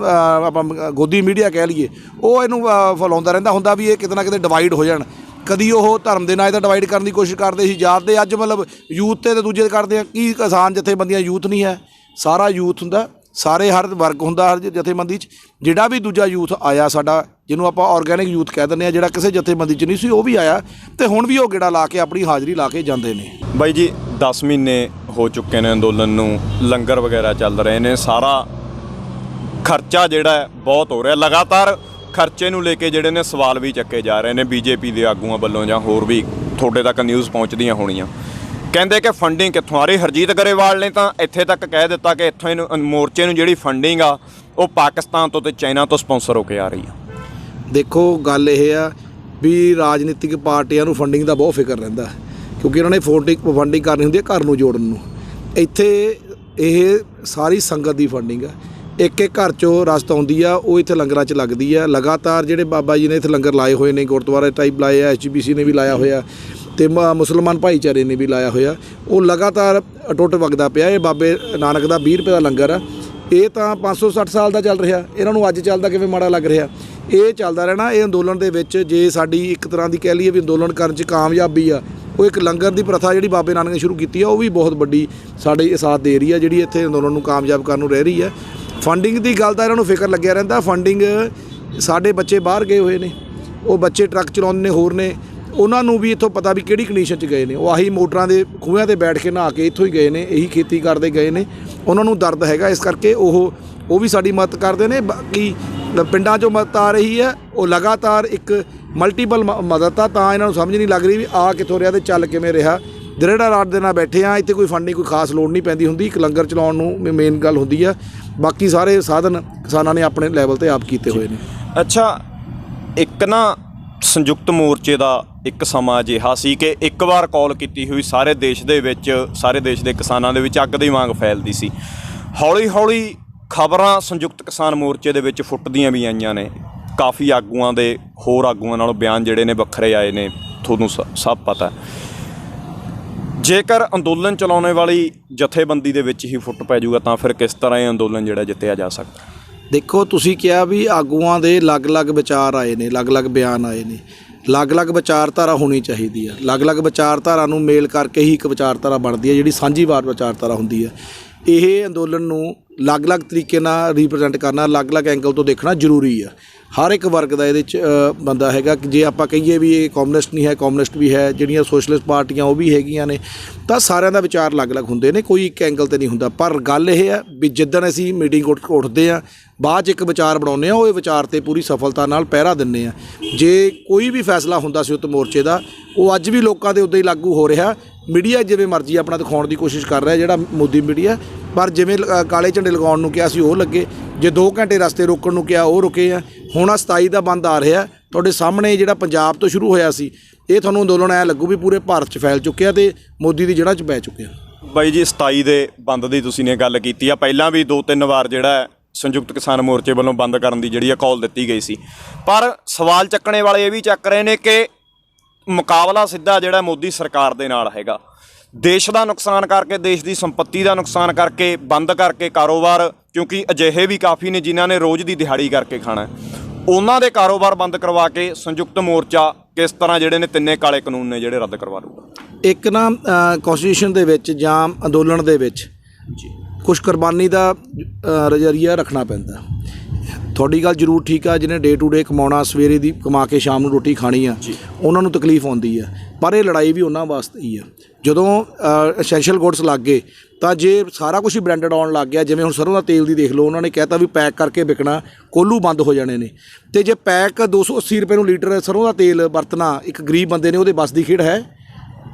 ਆਪਾਂ ਗੋਦੀ ਮੀਡੀਆ ਕਹਿ ਲਈਏ, ਉਹ ਇਹਨੂੰ ਫੈਲਾਉਂਦਾ ਰਹਿੰਦਾ ਹੁੰਦਾ ਵੀ ਇਹ ਕਿਤੇ ਨਾ ਕਿਤੇ ਡਿਵਾਈਡ ਹੋ ਜਾਣ। ਕਦੀ ਉਹ ਧਰਮ ਦੇ ਨਾਲ ਤਾਂ ਡਿਵਾਈਡ ਕਰਨ ਦੀ ਕੋਸ਼ਿਸ਼ ਕਰਦੇ ਸੀ, ਜਾਤ ਦੇ, ਅੱਜ ਮਤਲਬ ਯੂਥ 'ਤੇ ਦੂਜੇ ਕਰਦੇ ਆ। ਕੀ ਕਿਸਾਨ ਜਥੇਬੰਦੀਆਂ ਯੂਥ ਨਹੀਂ ਹੈ? ਸਾਰਾ ਯੂਥ ਹੁੰਦਾ, ਸਾਰੇ ਹਰ ਵਰਗ ਹੁੰਦਾ ਹਰ ਜਥੇਬੰਦੀ 'ਚ। ਜਿਹੜਾ ਵੀ ਦੂਜਾ ਯੂਥ ਆਇਆ ਸਾਡਾ, ਜਿਹਨੂੰ ਆਪਾਂ ਆਰਗੈਨਿਕ ਯੂਥ ਕਹਿ ਦਿੰਦੇ ਹਾਂ, ਜਿਹੜਾ ਕਿਸੇ ਜਥੇਬੰਦੀ 'ਚ ਨਹੀਂ ਸੀ, ਉਹ ਵੀ ਆਇਆ ਅਤੇ ਹੁਣ ਵੀ ਉਹ ਗੇੜਾ ਲਾ ਕੇ ਆਪਣੀ ਹਾਜ਼ਰੀ ਲਾ ਕੇ ਜਾਂਦੇ ਨੇ। ਬਾਈ ਜੀ, 10 ਮਹੀਨੇ ਹੋ ਚੁੱਕੇ ਨੇ ਅੰਦੋਲਨ ਨੂੰ, ਲੰਗਰ ਵਗੈਰਾ ਚੱਲ ਰਹੇ ਨੇ, ਸਾਰਾ ਖਰਚਾ ਜਿਹੜਾ ਬਹੁਤ ਹੋ ਰਿਹਾ। ਲਗਾਤਾਰ ਖਰਚੇ ਨੂੰ ਲੈ ਕੇ ਜਿਹੜੇ ਨੇ ਸਵਾਲ ਵੀ ਚੱਕੇ ਜਾ ਰਹੇ ਨੇ ਬੀਜੇਪੀ ਦੇ ਆਗੂਆਂ ਵੱਲੋਂ, ਜਾਂ ਹੋਰ ਵੀ ਤੁਹਾਡੇ ਤੱਕ ਨਿਊਜ਼ ਪਹੁੰਚਦੀਆਂ ਹੋਣੀਆਂ। ਕਹਿੰਦੇ ਕਿ ਫੰਡਿੰਗ ਕਿੱਥੋਂ ਆ ਰਹੀ? ਹਰਜੀਤ ਗਰੇਵਾਲ ਨੇ ਤਾਂ ਇੱਥੇ ਤੱਕ ਕਹਿ ਦਿੱਤਾ ਕਿ ਇੱਥੋਂ ਇਹਨੂੰ ਮੋਰਚੇ ਨੂੰ ਜਿਹੜੀ ਫੰਡਿੰਗ ਆ ਉਹ ਪਾਕਿਸਤਾਨ ਤੋਂ ਅਤੇ ਚਾਈਨਾ ਤੋਂ ਸਪਾਂਸਰ ਹੋ ਕੇ ਆ ਰਹੀ ਆ। ਦੇਖੋ, ਗੱਲ ਇਹ ਆ ਵੀ ਰਾਜਨੀਤਿਕ ਪਾਰਟੀਆਂ ਨੂੰ ਫੰਡਿੰਗ ਦਾ ਬਹੁਤ ਫਿਕਰ ਰਹਿੰਦਾ, ਕਿਉਂਕਿ ਉਹਨਾਂ ਨੇ ਫੰਡਿੰਗ ਕਰਨੀ ਹੁੰਦੀ ਹੈ ਘਰ ਨੂੰ ਜੋੜਨ ਨੂੰ। ਇੱਥੇ ਇਹ ਸਾਰੀ ਸੰਗਤ ਦੀ ਫੰਡਿੰਗ ਆ, ਇੱਕ ਘਰ 'ਚੋਂ ਰਸਤ ਆਉਂਦੀ ਆ, ਉਹ ਇੱਥੇ ਲੰਗਰਾਂ 'ਚ ਲੱਗਦੀ ਆ। ਲਗਾਤਾਰ ਜਿਹੜੇ ਬਾਬਾ ਜੀ ਨੇ ਇੱਥੇ ਲੰਗਰ ਲਾਏ ਹੋਏ ਨੇ, ਗੁਰਦੁਆਰੇ ਟਾਈਪ ਲਾਏ ਆ, HGBC ਨੇ ਵੀ ਲਾਇਆ ਹੋਇਆ ਅਤੇ ਮੁਸਲਮਾਨ ਭਾਈਚਾਰੇ ਨੇ ਵੀ ਲਾਇਆ ਹੋਇਆ। ਉਹ ਲਗਾਤਾਰ ਅਟੁੱਟ ਵਗਦਾ ਪਿਆ। ਇਹ ਬਾਬੇ ਨਾਨਕ ਦਾ 20 ਰੁਪਏ ਦਾ ਲੰਗਰ ਆ, ਇਹ ਤਾਂ 560 ਸਾਲ ਦਾ ਚੱਲ ਰਿਹਾ। ਇਹਨਾਂ ਨੂੰ ਅੱਜ ਚੱਲਦਾ ਕਿਵੇਂ ਮਾੜਾ ਲੱਗ ਰਿਹਾ? ਇਹ ਚੱਲਦਾ ਰਹਿਣਾ। ਇਹ ਅੰਦੋਲਨ ਦੇ ਵਿੱਚ ਜੇ ਸਾਡੀ ਇੱਕ ਤਰ੍ਹਾਂ ਦੀ ਕਹਿ ਲਈਏ ਵੀ ਅੰਦੋਲਨ ਕਰਨ 'ਚ ਕਾਮਯਾਬੀ ਆ, ਉਹ ਇੱਕ ਲੰਗਰ ਦੀ ਪ੍ਰਥਾ ਜਿਹੜੀ ਬਾਬੇ ਨਾਨਕ ਨੇ ਸ਼ੁਰੂ ਕੀਤੀ ਆ, ਉਹ ਵੀ ਬਹੁਤ ਵੱਡੀ ਸਾਡੇ ਸਾਥ ਦੇ ਰਹੀ ਆ, ਜਿਹੜੀ ਇੱਥੇ ਅੰਦੋਲਨ ਨੂੰ ਕਾਮਯਾਬ ਕਰਨ ਨੂੰ ਰਹਿ ਰਹੀ ਹੈ। ਫੰਡਿੰਗ ਦੀ ਗੱਲ ਤਾਂ ਇਹਨਾਂ ਨੂੰ ਫਿਕਰ ਲੱਗਿਆ ਰਹਿੰਦਾ। ਫੰਡਿੰਗ, ਸਾਡੇ ਬੱਚੇ ਬਾਹਰ ਗਏ ਹੋਏ ਨੇ, ਉਹ ਬੱਚੇ ਟਰੱਕ ਚਲਾਉਂਦੇ ਨੇ, ਹੋਰ ਨੇ, ਉਹਨਾਂ ਨੂੰ ਵੀ ਇੱਥੋਂ ਪਤਾ ਵੀ ਕਿਹੜੀ ਕੰਡੀਸ਼ਨ 'ਚ ਗਏ ਨੇ। ਉਹ ਆਹੀ ਮੋਟਰਾਂ ਦੇ ਖੂਹਾਂ 'ਤੇ ਬੈਠ ਕੇ ਨਹਾ ਕੇ ਇੱਥੋਂ ਹੀ ਗਏ ਨੇ, ਇਹੀ ਖੇਤੀ ਕਰਦੇ ਗਏ ਨੇ। ਉਹਨਾਂ ਨੂੰ ਦਰਦ ਹੈਗਾ, ਇਸ ਕਰਕੇ ਉਹ ਵੀ ਸਾਡੀ ਮਦਦ ਕਰਦੇ ਨੇ। ਬਾਕੀ ਪਿੰਡਾਂ 'ਚੋਂ ਮਦਦ ਆ ਰਹੀ ਹੈ, ਉਹ ਲਗਾਤਾਰ ਇੱਕ ਮਲਟੀਪਲ ਮਦਦ ਆ। ਤਾਂ ਇਹਨਾਂ ਨੂੰ ਸਮਝ ਨਹੀਂ ਲੱਗ ਰਹੀ ਵੀ ਆ ਕਿੱਥੋਂ ਰਿਹਾ ਤੇ ਚੱਲ ਕਿਵੇਂ ਰਿਹਾ। ਦਰੇੜਾ ਰਾਤ ਦੇ ਨਾਲ ਬੈਠੇ ਆ, ਇੱਥੇ ਕੋਈ ਫੰਡ ਨਹੀਂ, ਕੋਈ ਖਾਸ ਲੋੜ ਨਹੀਂ ਪੈਂਦੀ ਹੁੰਦੀ। ਇੱਕ ਲੰਗਰ ਚਲਾਉਣ ਨੂੰ ਮੇਨ ਗੱਲ ਹੁੰਦੀ ਆ, ਬਾਕੀ ਸਾਰੇ ਸਾਧਨ ਕਿਸਾਨਾਂ ਨੇ ਆਪਣੇ ਲੈਵਲ 'ਤੇ ਆਪ ਕੀਤੇ ਹੋਏ ਨੇ। ਅੱਛਾ, ਇੱਕ ਨਾ ਸੰਯੁਕਤ ਮੋਰਚੇ ਦਾ ਇੱਕ ਸਮਾਂ ਅਜਿਹਾ ਸੀ ਕਿ ਇੱਕ ਵਾਰ ਕਾਲ ਕੀਤੀ ਹੋਈ ਸਾਰੇ ਦੇਸ਼ ਦੇ ਵਿੱਚ, ਸਾਰੇ ਦੇਸ਼ ਦੇ ਕਿਸਾਨਾਂ ਦੇ ਵਿੱਚ ਅੱਗ ਦੀ ਮੰਗ ਫੈਲਦੀ ਸੀ। ਹੌਲੀ ਹੌਲੀ ਖਬਰਾਂ ਸੰਯੁਕਤ ਕਿਸਾਨ ਮੋਰਚੇ ਦੇ ਵਿੱਚ ਫੁੱਟਦੀਆਂ ਵੀ ਆਈਆਂ ਨੇ। ਕਾਫੀ ਆਗੂਆਂ ਦੇ ਹੋਰ ਆਗੂਆਂ ਨਾਲੋਂ ਬਿਆਨ ਜਿਹੜੇ ਨੇ ਵੱਖਰੇ ਆਏ ਨੇ, ਤੁਹਾਨੂੰ ਸਭ ਪਤਾ। ਜੇਕਰ ਅੰਦੋਲਨ ਚਲਾਉਣ ਵਾਲੀ ਜਥੇਬੰਦੀ ਦੇ ਵਿੱਚ ਹੀ ਫੁੱਟ ਪੈ ਜਾਊਗਾ ਤਾਂ ਫਿਰ ਕਿਸ ਤਰ੍ਹਾਂ ਇਹ ਅੰਦੋਲਨ ਜਿਹੜਾ ਜਿੱਤਿਆ ਜਾ ਸਕਦਾ? ਦੇਖੋ, ਤੁਸੀਂ ਕਿਹਾ ਵੀ ਆਗੂਆਂ ਦੇ ਅਲੱਗ-ਅਲੱਗ ਵਿਚਾਰ ਆਏ ਨੇ, ਅਲੱਗ-ਅਲੱਗ ਬਿਆਨ ਆਏ ਨੇ। ਅਲੱਗ-ਅਲੱਗ ਵਿਚਾਰਧਾਰਾ ਹੋਣੀ ਚਾਹੀਦੀ ਹੈ। ਅਲੱਗ-ਅਲੱਗ ਵਿਚਾਰਧਾਰਾ ਨੂੰ ਮੇਲ ਕਰਕੇ ਹੀ ਇੱਕ ਵਿਚਾਰਧਾਰਾ ਬਣਦੀ ਹੈ, ਜਿਹੜੀ ਸਾਂਝੀਵਾਦ ਵਿਚਾਰਧਾਰਾ ਹੁੰਦੀ ਹੈ। ਇਹ ਅੰਦੋਲਨ ਨੂੰ ਅਲੱਗ-ਅਲੱਗ ਤਰੀਕੇ ਨਾਲ ਰਿਪਰੈਜ਼ੈਂਟ ਕਰਨਾ, ਅਲੱਗ-ਅਲੱਗ ਐਂਗਲ ਤੋਂ ਦੇਖਣਾ ਜ਼ਰੂਰੀ ਆ। ਹਰ ਇੱਕ ਵਰਗ ਦਾ ਇਹਦੇ 'ਚ ਬੰਦਾ ਹੈਗਾ ਕਿ ਜੇ ਆਪਾਂ ਕਹੀਏ ਵੀ ਇਹ ਕਮਿਊਨਿਸਟ ਨਹੀਂ ਹੈ, ਕਮਿਊਨਿਸਟ ਵੀ ਹੈ, ਜਿਹੜੀਆਂ ਸੋਸ਼ਲਿਸਟ ਪਾਰਟੀਆਂ ਉਹ ਵੀ ਹੈਗੀਆਂ ਨੇ, ਤਾਂ ਸਾਰਿਆਂ ਦਾ ਵਿਚਾਰ ਅਲੱਗ-ਅਲੱਗ ਹੁੰਦੇ ਨੇ, ਕੋਈ ਇੱਕ ਐਂਗਲ 'ਤੇ ਨਹੀਂ ਹੁੰਦਾ। ਪਰ ਗੱਲ ਇਹ ਹੈ ਵੀ ਜਿੱਦਣ ਅਸੀਂ ਮੀਟਿੰਗ ਉੱਠਦੇ ਹਾਂ, ਬਾਅਦ 'ਚ ਇੱਕ ਵਿਚਾਰ ਬਣਾਉਂਦੇ ਹਾਂ, ਉਹ ਇਹ ਵਿਚਾਰ 'ਤੇ ਪੂਰੀ ਸਫਲਤਾ ਨਾਲ ਪਹਿਰਾ ਦਿੰਦੇ ਹਾਂ। ਜੇ ਕੋਈ ਵੀ ਫੈਸਲਾ ਹੁੰਦਾ ਸੰਯੁਕਤ ਮੋਰਚੇ ਦਾ, ਉਹ ਅੱਜ ਵੀ ਲੋਕਾਂ ਦੇ ਉੱਦਾਂ ਹੀ ਲਾਗੂ ਹੋ ਰਿਹਾ। ਮੀਡੀਆ ਜਿਵੇਂ ਮਰਜ਼ੀ ਆਪਣਾ ਦਿਖਾਉਣ ਦੀ ਕੋਸ਼ਿਸ਼ ਕਰ ਰਿਹਾ, ਜਿਹੜਾ ਮੋਦੀ ਮੀਡੀਆ, ਪਰ ਜਿਵੇਂ ਕਾਲੇ ਝੰਡੇ ਲਗਾਉਣ ਨੂੰ ਕਿਹਾ ਸੀ ਉਹ ਲੱਗੇ, ਜੇ 2 ਘੰਟੇ ਰਸਤੇ ਰੋਕਣ ਨੂੰ ਕਿਹਾ ਉਹ ਰੁਕੇ ਆ। ਹੁਣ 27 ਦਾ ਬੰਦ ਆ ਰਿਹਾ ਤੁਹਾਡੇ ਸਾਹਮਣੇ, ਜਿਹੜਾ ਪੰਜਾਬ ਤੋਂ ਸ਼ੁਰੂ ਹੋਇਆ ਸੀ, ਇਹ ਤੁਹਾਨੂੰ ਅੰਦੋਲਨ ਐਂ ਲੱਗੂ ਵੀ ਪੂਰੇ ਭਾਰਤ 'ਚ ਫੈਲ ਚੁੱਕਿਆ ਤੇ ਮੋਦੀ ਦੀ ਜੜ੍ਹਾਂ 'ਚ ਪੈ ਚੁੱਕਿਆ। ਬਾਈ ਜੀ, 27 ਦੇ ਬੰਦ ਦੀ ਤੁਸੀਂ ਨੇ ਗੱਲ ਕੀਤੀ ਆ, ਪਹਿਲਾਂ ਵੀ 2-3 ਵਾਰ ਜਿਹੜਾ ਸੰਯੁਕਤ ਕਿਸਾਨ ਮੋਰਚੇ ਵੱਲੋਂ ਬੰਦ ਕਰਨ ਦੀ ਜਿਹੜੀ ਆ ਕਾਲ ਦਿੱਤੀ ਗਈ ਸੀ। ਪਰ ਸਵਾਲ ਚੱਕਣੇ ਵਾਲੇ ਇਹ ਵੀ ਚੱਕ ਰਹੇ ਨੇ ਕਿ ਮੁਕਾਬਲਾ ਸਿੱਧਾ ਜਿਹੜਾ ਮੋਦੀ ਸਰਕਾਰ ਦੇ ਨਾਲ ਹੈਗਾ। ਦੇਸ਼ ਦਾ ਨੁਕਸਾਨ ਕਰਕੇ, ਦੇਸ਼ ਦੀ ਸੰਪत्ति ਦਾ ਨੁਕਸਾਨ ਕਰਕੇ, ਬੰਦ ਕਰਕੇ ਕਾਰੋਬਾਰ, ਕਿਉਂਕਿ ਅਜਿਹੇ ਵੀ ਕਾਫੀ ਨੇ ਜਿਨ੍ਹਾਂ ਨੇ ਰੋਜ਼ ਦੀ ਦਿਹਾੜੀ ਕਰਕੇ ਖਾਣਾ, ਉਹਨਾਂ ਦੇ ਕਾਰੋਬਾਰ ਬੰਦ ਕਰਵਾ ਕੇ ਸੰਯੁਕਤ ਮੋਰਚਾ ਕਿਸ ਤਰ੍ਹਾਂ ਜਿਹੜੇ ਨੇ ਤਿੰਨੇ ਕਾਲੇ ਕਾਨੂੰਨ ਨੇ ਜਿਹੜੇ ਰੱਦ ਕਰਵਾ ਲੂਗਾ? ਇੱਕ ਨਾ ਕੌਂਸਟੀਟਿਊਸ਼ਨ ਦੇ ਵਿੱਚ ਜਾਂ ਅੰਦੋਲਨ ਦੇ ਵਿੱਚ ਕੁਛ ਕੁਰਬਾਨੀ ਦਾ ਨਜ਼ਰੀਆ ਰੱਖਣਾ ਪੈਂਦਾ। ਤੁਹਾਡੀ ਗੱਲ ਜ਼ਰੂਰ ਠੀਕ ਆ, ਜਿਹਨੇ ਡੇ ਟੂ ਡੇ ਕਮਾਉਣਾ, ਸਵੇਰੇ ਦੀ ਕਮਾ ਕੇ ਸ਼ਾਮ ਨੂੰ ਰੋਟੀ ਖਾਣੀ ਆ, ਉਹਨਾਂ ਨੂੰ ਤਕਲੀਫ ਆਉਂਦੀ ਆ। ਪਰ ਇਹ ਲੜਾਈ ਵੀ ਉਹਨਾਂ ਵਾਸਤੇ ਹੀ ਆ। ਜਦੋਂ ਐਸੈਂਸ਼ੀਅਲ ਗੁੱਡਸ ਲੱਗ ਗਏ, ਤਾਂ ਜੇ ਸਾਰਾ ਕੁਝ ਹੀ ਬ੍ਰਾਂਡਡ ਆਉਣ ਲੱਗ ਗਿਆ, ਜਿਵੇਂ ਹੁਣ ਸਰੋਂ ਦਾ ਤੇਲ ਦੀ ਦੇਖ ਲਓ, ਉਹਨਾਂ ਨੇ ਕਹਿਤਾ ਵੀ ਪੈਕ ਕਰਕੇ ਵਿਕਣਾ, ਕੋਲੂ ਬੰਦ ਹੋ ਜਾਣੇ ਨੇ। ਅਤੇ ਜੇ ਪੈਕ 280 ਰੁਪਏ ਨੂੰ ਲੀਟਰ ਸਰੋਂ ਦਾ ਤੇਲ ਵਰਤਣਾ ਇੱਕ ਗਰੀਬ ਬੰਦੇ ਨੇ ਉਹਦੇ ਵੱਸ ਦੀ ਖੇਡ ਹੈ?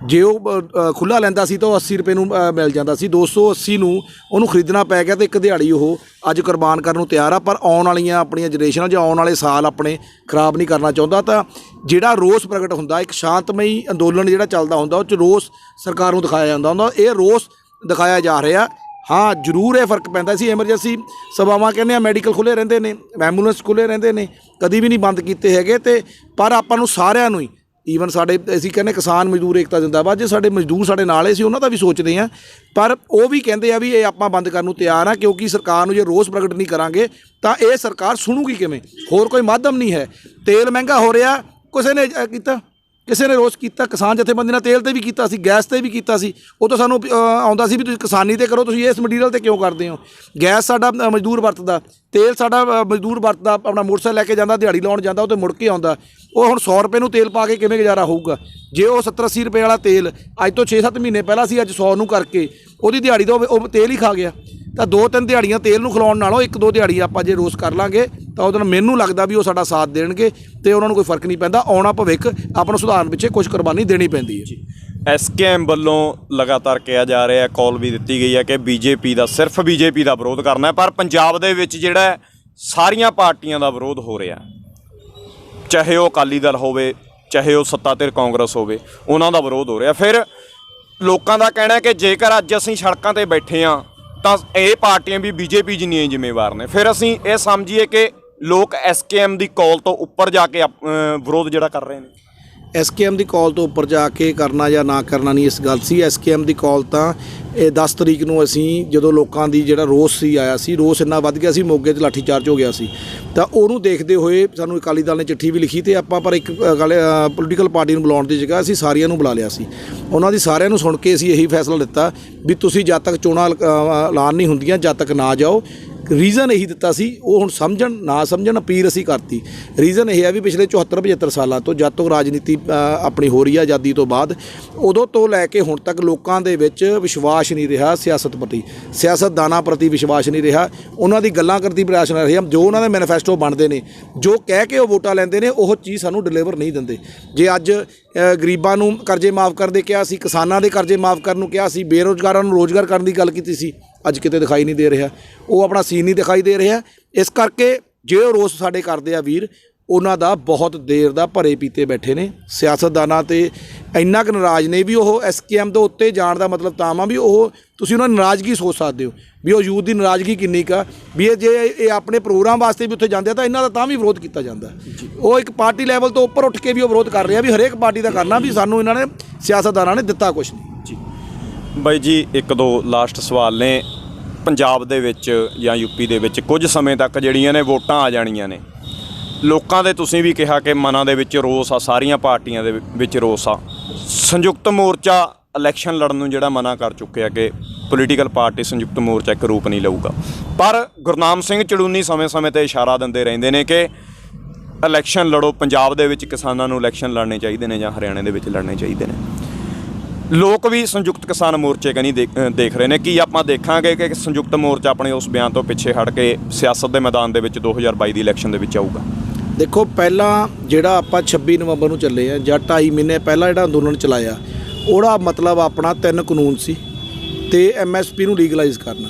ਜੇ ਉਹ ਖੁੱਲ੍ਹਾ ਲੈਂਦਾ ਸੀ ਤਾਂ ਉਹ 80 ਰੁਪਏ ਨੂੰ ਮਿਲ ਜਾਂਦਾ ਸੀ, 280 ਨੂੰ ਉਹਨੂੰ ਖਰੀਦਣਾ ਪੈ ਗਿਆ। ਅਤੇ ਇੱਕ ਦਿਹਾੜੀ ਉਹ ਅੱਜ ਕੁਰਬਾਨ ਕਰਨ ਨੂੰ ਤਿਆਰ ਆ। ਪਰ ਆਉਣ ਵਾਲੀਆਂ ਆਪਣੀਆਂ ਜਨਰੇਸ਼ਨਾਂ ਜਾਂ ਆਉਣ ਵਾਲੇ ਸਾਲ ਆਪਣੇ ਖਰਾਬ ਨਹੀਂ ਕਰਨਾ ਚਾਹੁੰਦਾ। ਤਾਂ ਜਿਹੜਾ ਰੋਸ ਪ੍ਰਗਟ ਹੁੰਦਾ, ਇੱਕ ਸ਼ਾਂਤਮਈ ਅੰਦੋਲਨ ਜਿਹੜਾ ਚੱਲਦਾ ਹੁੰਦਾ, ਉਹ 'ਚ ਰੋਸ ਸਰਕਾਰ ਨੂੰ ਦਿਖਾਇਆ ਜਾਂਦਾ ਹੁੰਦਾ। ਇਹ ਰੋਸ ਦਿਖਾਇਆ ਜਾ ਰਿਹਾ। ਹਾਂ, ਜ਼ਰੂਰ ਇਹ ਫਰਕ ਪੈਂਦਾ ਸੀ। ਐਮਰਜੈਂਸੀ ਸੇਵਾਵਾਂ ਕਹਿੰਦੇ ਆ, ਮੈਡੀਕਲ ਖੁੱਲ੍ਹੇ ਰਹਿੰਦੇ ਨੇ, ਐਂਬੂਲੈਂਸ ਖੁੱਲ੍ਹੇ ਰਹਿੰਦੇ ਨੇ, ਕਦੀ ਵੀ ਨਹੀਂ ਬੰਦ ਕੀਤੇ ਹੈਗੇ। ਅਤੇ ਪਰ ਆਪਾਂ ਨੂੰ ਸਾਰਿਆਂ ਨੂੰ ਹੀ, ਈਵਨ ਸਾਡੇ, ਅਸੀਂ ਕਹਿੰਦੇ ਕਿਸਾਨ ਮਜ਼ਦੂਰ ਏਕਤਾ ਜ਼ਿੰਦਾਬਾਦ, ਜੇ ਸਾਡੇ ਮਜ਼ਦੂਰ ਸਾਡੇ ਨਾਲ ਅਸੀਂ ਉਹਨਾਂ ਦਾ ਵੀ ਸੋਚਦੇ ਹਾਂ। ਪਰ ਉਹ ਵੀ ਕਹਿੰਦੇ ਆ ਵੀ ਇਹ ਆਪਾਂ ਬੰਦ ਕਰਨ ਨੂੰ ਤਿਆਰ ਆ, ਕਿਉਂਕਿ ਸਰਕਾਰ ਨੂੰ ਜੇ ਰੋਸ ਪ੍ਰਗਟ ਨਹੀਂ ਕਰਾਂਗੇ ਤਾਂ ਇਹ ਸਰਕਾਰ ਸੁਣੂਗੀ ਕਿਵੇਂ? ਹੋਰ ਕੋਈ ਮਾਧਿਅਮ ਨਹੀਂ ਹੈ। ਤੇਲ ਮਹਿੰਗਾ ਹੋ ਰਿਹਾ, ਕਿਸੇ ਨੇ ਕੀਤਾ, ਕਿਸੇ ਨੇ ਰੋਸ ਕੀਤਾ, ਕਿਸਾਨ ਜਥੇਬੰਦੀ ਨਾਲ ਤੇਲ 'ਤੇ ਵੀ ਕੀਤਾ ਸੀ, ਗੈਸ 'ਤੇ ਵੀ ਕੀਤਾ ਸੀ। ਉਹ ਤਾਂ ਸਾਨੂੰ ਆਉਂਦਾ ਸੀ ਵੀ ਤੁਸੀਂ ਕਿਸਾਨੀ 'ਤੇ ਕਰੋ, ਤੁਸੀਂ ਇਸ ਮਟੀਰੀਅਲ 'ਤੇ ਕਿਉਂ ਕਰਦੇ ਹੋ? ਗੈਸ ਸਾਡਾ ਮਜ਼ਦੂਰ ਵਰਤਦਾ, ਤੇਲ ਸਾਡਾ ਮਜ਼ਦੂਰ ਵਰਤਦਾ, ਆਪਣਾ ਮੋਟਰਸਾਈਕਲ ਲੈ ਕੇ ਜਾਂਦਾ, ਦਿਹਾੜੀ ਲਾਉਣ ਜਾਂਦਾ, ਉਹ 'ਤੇ ਮੁੜ ਕੇ ਆਉਂਦਾ। ਉਹ ਹੁਣ 100 ਰੁਪਏ ਨੂੰ ਤੇਲ ਪਾ ਕੇ ਕਿਵੇਂ ਗੁਜ਼ਾਰਾ ਹੋਊਗਾ? ਜੇ ਉਹ 70-80 ਰੁਪਏ ਵਾਲਾ ਤੇਲ ਅੱਜ ਤੋਂ 6-7 ਮਹੀਨੇ ਪਹਿਲਾਂ ਸੀ, ਅੱਜ 100 ਨੂੰ ਕਰਕੇ ਉਹਦੀ ਦਿਹਾੜੀ ਤੋਂ ਉਹ ਤੇਲ ਹੀ ਖਾ ਗਿਆ। ਤਾਂ 2-3 ਦਿਹਾੜੀਆਂ ਤੇਲ ਨੂੰ ਖਿਲਾਉਣ ਨਾਲੋਂ 1-2 ਦਿਹਾੜੀ ਆਪਾਂ ਜੇ ਰੋਸ ਕਰ ਲਾਂਗੇ ਤਾਂ ਉਹਦੇ ਨਾਲ ਮੈਨੂੰ ਲੱਗਦਾ ਵੀ ਉਹ ਸਾਡਾ ਸਾਥ ਦੇਣਗੇ ਅਤੇ ਉਹਨਾਂ ਨੂੰ ਕੋਈ ਫਰਕ ਨਹੀਂ ਪੈਂਦਾ। ਆਉਣਾ ਭਵਿੱਖ ਆਪਾਂ ਨੂੰ ਸੁਧਾਰਨ ਪਿੱਛੇ ਕੁਝ ਕੁਰਬਾਨੀ ਦੇਣੀ ਪੈਂਦੀ ਹੈ। SKM ਵੱਲੋਂ ਲਗਾਤਾਰ ਕਿਹਾ ਜਾ ਰਿਹਾ, ਕਾਲ ਵੀ ਦਿੱਤੀ ਗਈ ਹੈ ਕਿ BJP ਦਾ, ਸਿਰਫ BJP ਦਾ ਵਿਰੋਧ ਕਰਨਾ ਹੈ। ਪਰ ਪੰਜਾਬ ਦੇ ਵਿੱਚ ਜਿਹੜਾ ਸਾਰੀਆਂ ਪਾਰਟੀਆਂ ਦਾ ਵਿਰੋਧ ਹੋ ਰਿਹਾ, ਚਾਹੇ ਉਹ ਅਕਾਲੀ ਦਲ ਹੋਵੇ, ਚਾਹੇ ਉਹ ਸੱਤਾ ਧਿਰ ਕਾਂਗਰਸ ਹੋਵੇ, ਉਹਨਾਂ ਦਾ ਵਿਰੋਧ ਹੋ ਰਿਹਾ। ਫਿਰ ਲੋਕਾਂ ਦਾ ਕਹਿਣਾ ਕਿ ਜੇਕਰ ਅੱਜ ਅਸੀਂ ਸੜਕਾਂ 'ਤੇ ਬੈਠੇ ਹਾਂ ਤਾਂ ਇਹ ਪਾਰਟੀਆਂ ਵੀ BJP ਜਿੰਨੀਆਂ ਹੀ ਜ਼ਿੰਮੇਵਾਰ ਨੇ। ਫਿਰ ਅਸੀਂ ਇਹ ਸਮਝੀਏ ਕਿ ਲੋਕ SKM ਦੀ ਕਾਲ ਤੋਂ ਉੱਪਰ ਜਾ ਕੇ ਵਿਰੋਧ ਜਿਹੜਾ ਕਰ ਰਹੇ ਨੇ। SKM ਦੀ ਕਾਲ ਤੋਂ ਉੱਪਰ ਜਾ ਕੇ ਕਰਨਾ ਜਾਂ ਨਾ ਕਰਨਾ ਨਹੀਂ ਇਸ ਗੱਲ ਸੀ। SKM ਦੀ ਕਾਲ ਤਾਂ ਇਹ 10 ਤਰੀਕ ਨੂੰ ਅਸੀਂ, ਜਦੋਂ ਲੋਕਾਂ ਦੀ ਜਿਹੜਾ ਰੋਸ ਸੀ ਆਇਆ ਸੀ, ਰੋਸ ਇੰਨਾ ਵੱਧ ਗਿਆ ਸੀ, ਮੋਗੇ 'ਚ ਲਾਠੀਚਾਰਜ ਹੋ ਗਿਆ ਸੀ, ਤਾਂ ਉਹਨੂੰ ਦੇਖਦੇ ਹੋਏ ਸਾਨੂੰ ਅਕਾਲੀ ਦਲ ਨੇ ਚਿੱਠੀ ਵੀ ਲਿਖੀ ਅਤੇ ਆਪਾਂ ਪਰ ਇੱਕ ਪੋਲੀਟੀਕਲ ਪਾਰਟੀ ਨੂੰ ਬੁਲਾਉਣ ਦੀ ਜਗ੍ਹਾ ਅਸੀਂ ਸਾਰਿਆਂ ਨੂੰ ਬੁਲਾ ਲਿਆ ਸੀ। ਉਹਨਾਂ ਦੀ ਸਾਰਿਆਂ ਨੂੰ ਸੁਣ ਕੇ ਅਸੀਂ ਇਹੀ ਫੈਸਲਾ ਲਿੱਤਾ ਵੀ ਤੁਸੀਂ ਜਦ ਤੱਕ ਚੋਣਾਂ ਐਲਾਨ ਨਹੀਂ ਹੁੰਦੀਆਂ, ਜਦ ਤੱਕ ਨਾ ਜਾਓ। ਰੀਜ਼ਨ ਇਹੀ ਦਿੱਤਾ ਸੀ, ਉਹ ਹੁਣ ਸਮਝਣ ਨਾ ਸਮਝਣ ਅਪੀਲ ਅਸੀਂ ਕਰਤੀ। ਰੀਜ਼ਨ ਇਹ ਹੈ ਵੀ ਪਿਛਲੇ 74-75 ਸਾਲਾਂ ਤੋਂ ਜਦ ਤੋਂ ਰਾਜਨੀਤੀ ਆਪਣੀ ਹੋ ਰਹੀ ਹੈ ਆਜ਼ਾਦੀ ਤੋਂ ਬਾਅਦ, ਉਦੋਂ ਤੋਂ ਲੈ ਕੇ ਹੁਣ ਤੱਕ ਲੋਕਾਂ ਦੇ ਵਿੱਚ ਵਿਸ਼ਵਾਸ ਨਹੀਂ ਰਿਹਾ ਸਿਆਸਤ ਪ੍ਰਤੀ, ਸਿਆਸਤਦਾਨਾਂ ਪ੍ਰਤੀ ਵਿਸ਼ਵਾਸ ਨਹੀਂ ਰਿਹਾ, ਉਹਨਾਂ ਦੀ ਗੱਲਾਂ ਕਰਦੀ ਪ੍ਰਯਾਸ ਨਹੀਂ ਰਿਹਾ। ਜੋ ਉਹਨਾਂ ਦੇ ਮੈਨੀਫੈਸਟੋ ਬਣਦੇ ਨੇ, ਜੋ ਕਹਿ ਕੇ ਉਹ ਵੋਟਾਂ ਲੈਂਦੇ ਨੇ, ਉਹ ਚੀਜ਼ ਸਾਨੂੰ ਡਿਲੀਵਰ ਨਹੀਂ ਦਿੰਦੇ। ਜੇ ਅੱਜ ਗਰੀਬਾਂ ਨੂੰ ਕਰਜ਼ੇ ਮਾਫ ਕਰਨ ਦੇ ਕਿਹਾ ਸੀ, ਕਿਸਾਨਾਂ ਦੇ ਕਰਜ਼ੇ ਮਾਫ ਕਰਨ ਨੂੰ ਕਿਹਾ ਸੀ, ਬੇਰੁਜ਼ਗਾਰਾਂ ਨੂੰ ਰੋਜ਼ਗਾਰ ਕਰਨ ਦੀ ਗੱਲ ਕੀਤੀ ਸੀ, ਅੱਜ ਕਿਤੇ ਦਿਖਾਈ ਨਹੀਂ ਦੇ ਰਿਹਾ, ਉਹ ਆਪਣਾ ਸੀਨ ਨਹੀਂ ਦਿਖਾਈ ਦੇ ਰਿਹਾ। ਇਸ ਕਰਕੇ ਜੇ ਉਹ ਰੋਸ ਸਾਡੇ ਕਰਦੇ ਆ ਵੀਰ, ਉਹਨਾਂ ਦਾ ਬਹੁਤ ਦੇਰ ਦਾ ਭਰੇ ਪੀਤੇ ਬੈਠੇ ਨੇ ਸਿਆਸਤਦਾਨਾਂ ਤੇ ਇੰਨਾ ਕੁ ਨਾਰਾਜ਼ ਨੇ ਵੀ ਉਹ SKM ਦੇ ਉੱਤੇ ਜਾਣ ਦਾ ਮਤਲਬ ਤਾਂ ਆ ਵੀ ਉਹ ਤੁਸੀਂ ਉਹਨਾਂ ਦੀ ਨਾਰਾਜ਼ਗੀ ਸੋਚ ਸਕਦੇ ਹੋ ਵੀ ਉਹ ਯੂਥ ਦੀ ਨਾਰਾਜ਼ਗੀ ਕਿੰਨੀ ਕੁ ਆ ਵੀ ਇਹ ਜੇ ਇਹ ਆਪਣੇ ਪ੍ਰੋਗਰਾਮ ਵਾਸਤੇ ਵੀ ਉੱਥੇ ਜਾਂਦੇ ਆ ਤਾਂ ਇਹਨਾਂ ਦਾ ਤਾਂ ਵੀ ਵਿਰੋਧ ਕੀਤਾ ਜਾਂਦਾ। ਉਹ ਇੱਕ ਪਾਰਟੀ ਲੈਵਲ ਤੋਂ ਉੱਪਰ ਉੱਠ ਕੇ ਵੀ ਉਹ ਵਿਰੋਧ ਕਰ ਰਿਹਾ ਵੀ ਹਰੇਕ ਪਾਰਟੀ ਦਾ ਕਰਨਾ ਵੀ ਸਾਨੂੰ ਇਹਨਾਂ ਨੇ ਸਿਆਸਤਦਾਨਾਂ ਨੇ ਦਿੱਤਾ ਕੁਛ ਨਹੀਂ। ਜੀ ਬਾਈ ਜੀ, ਇੱਕ ਦੋ ਲਾਸਟ ਸਵਾਲ ਨੇ। ਪੰਜਾਬ ਦੇ ਵਿੱਚ ਜਾਂ UP ਦੇ ਵਿੱਚ ਕੁਝ ਸਮੇਂ ਤੱਕ ਜਿਹੜੀਆਂ ਨੇ ਵੋਟਾਂ ਆ ਜਾਣੀਆਂ ਨੇ, ਲੋਕਾਂ ਦੇ ਤੁਸੀਂ ਵੀ ਕਿਹਾ ਕਿ ਮਨਾਂ ਦੇ ਵਿੱਚ ਰੋਸ ਆ, ਸਾਰੀਆਂ ਪਾਰਟੀਆਂ ਦੇ ਵਿੱਚ ਰੋਸ ਆ। ਸੰਯੁਕਤ ਮੋਰਚਾ ਇਲੈਕਸ਼ਨ ਲੜਨ ਨੂੰ ਜਿਹੜਾ ਮਨਾ ਕਰ ਚੁੱਕਿਆ ਕਿ ਪੋਲੀਟੀਕਲ ਪਾਰਟੀ ਸੰਯੁਕਤ ਮੋਰਚਾ ਇੱਕ ਰੂਪ ਨਹੀਂ ਲਊਗਾ, ਪਰ ਗੁਰਨਾਮ ਸਿੰਘ ਚੜੂਨੀ ਸਮੇਂ-ਸਮੇਂ 'ਤੇ ਇਸ਼ਾਰਾ ਦਿੰਦੇ ਰਹਿੰਦੇ ਨੇ ਕਿ ਇਲੈਕਸ਼ਨ ਲੜੋ, ਪੰਜਾਬ ਦੇ ਵਿੱਚ ਕਿਸਾਨਾਂ ਨੂੰ ਇਲੈਕਸ਼ਨ ਲੜਨੇ ਚਾਹੀਦੇ ਨੇ ਜਾਂ ਹਰਿਆਣੇ ਦੇ ਵਿੱਚ ਲੜਨੇ ਚਾਹੀਦੇ ਨੇ। ਲੋਕ ਵੀ ਸੰਯੁਕਤ ਕਿਸਾਨ ਮੋਰਚੇ ਕਨੀ ਦੇਖ ਰਹੇ ਨੇ। ਕੀ ਆਪਾਂ ਦੇਖਾਂਗੇ ਕਿ ਸੰਯੁਕਤ ਮੋਰਚਾ ਆਪਣੇ ਉਸ ਬਿਆਨ ਤੋਂ ਪਿੱਛੇ ਹਟ ਕੇ ਸਿਆਸਤ ਦੇ ਮੈਦਾਨ ਦੇ ਵਿੱਚ 2022 ਦੀ ਇਲੈਕਸ਼ਨ ਦੇ ਵਿੱਚ ਆਊਗਾ? ਦੇਖੋ, ਪਹਿਲਾਂ ਜਿਹੜਾ ਆਪਾਂ 26 ਨਵੰਬਰ ਨੂੰ ਚੱਲੇ ਆ ਜਾਂ 2.5 ਮਹੀਨੇ ਪਹਿਲਾਂ ਜਿਹੜਾ ਅੰਦੋਲਨ ਚਲਾਇਆ, ਉਹਦਾ ਮਤਲਬ ਆਪਣਾ 3 ਕਾਨੂੰਨ ਸੀ ਤੇ MSP ਨੂੰ ਲੀਗਲਾਈਜ਼ ਕਰਨਾ।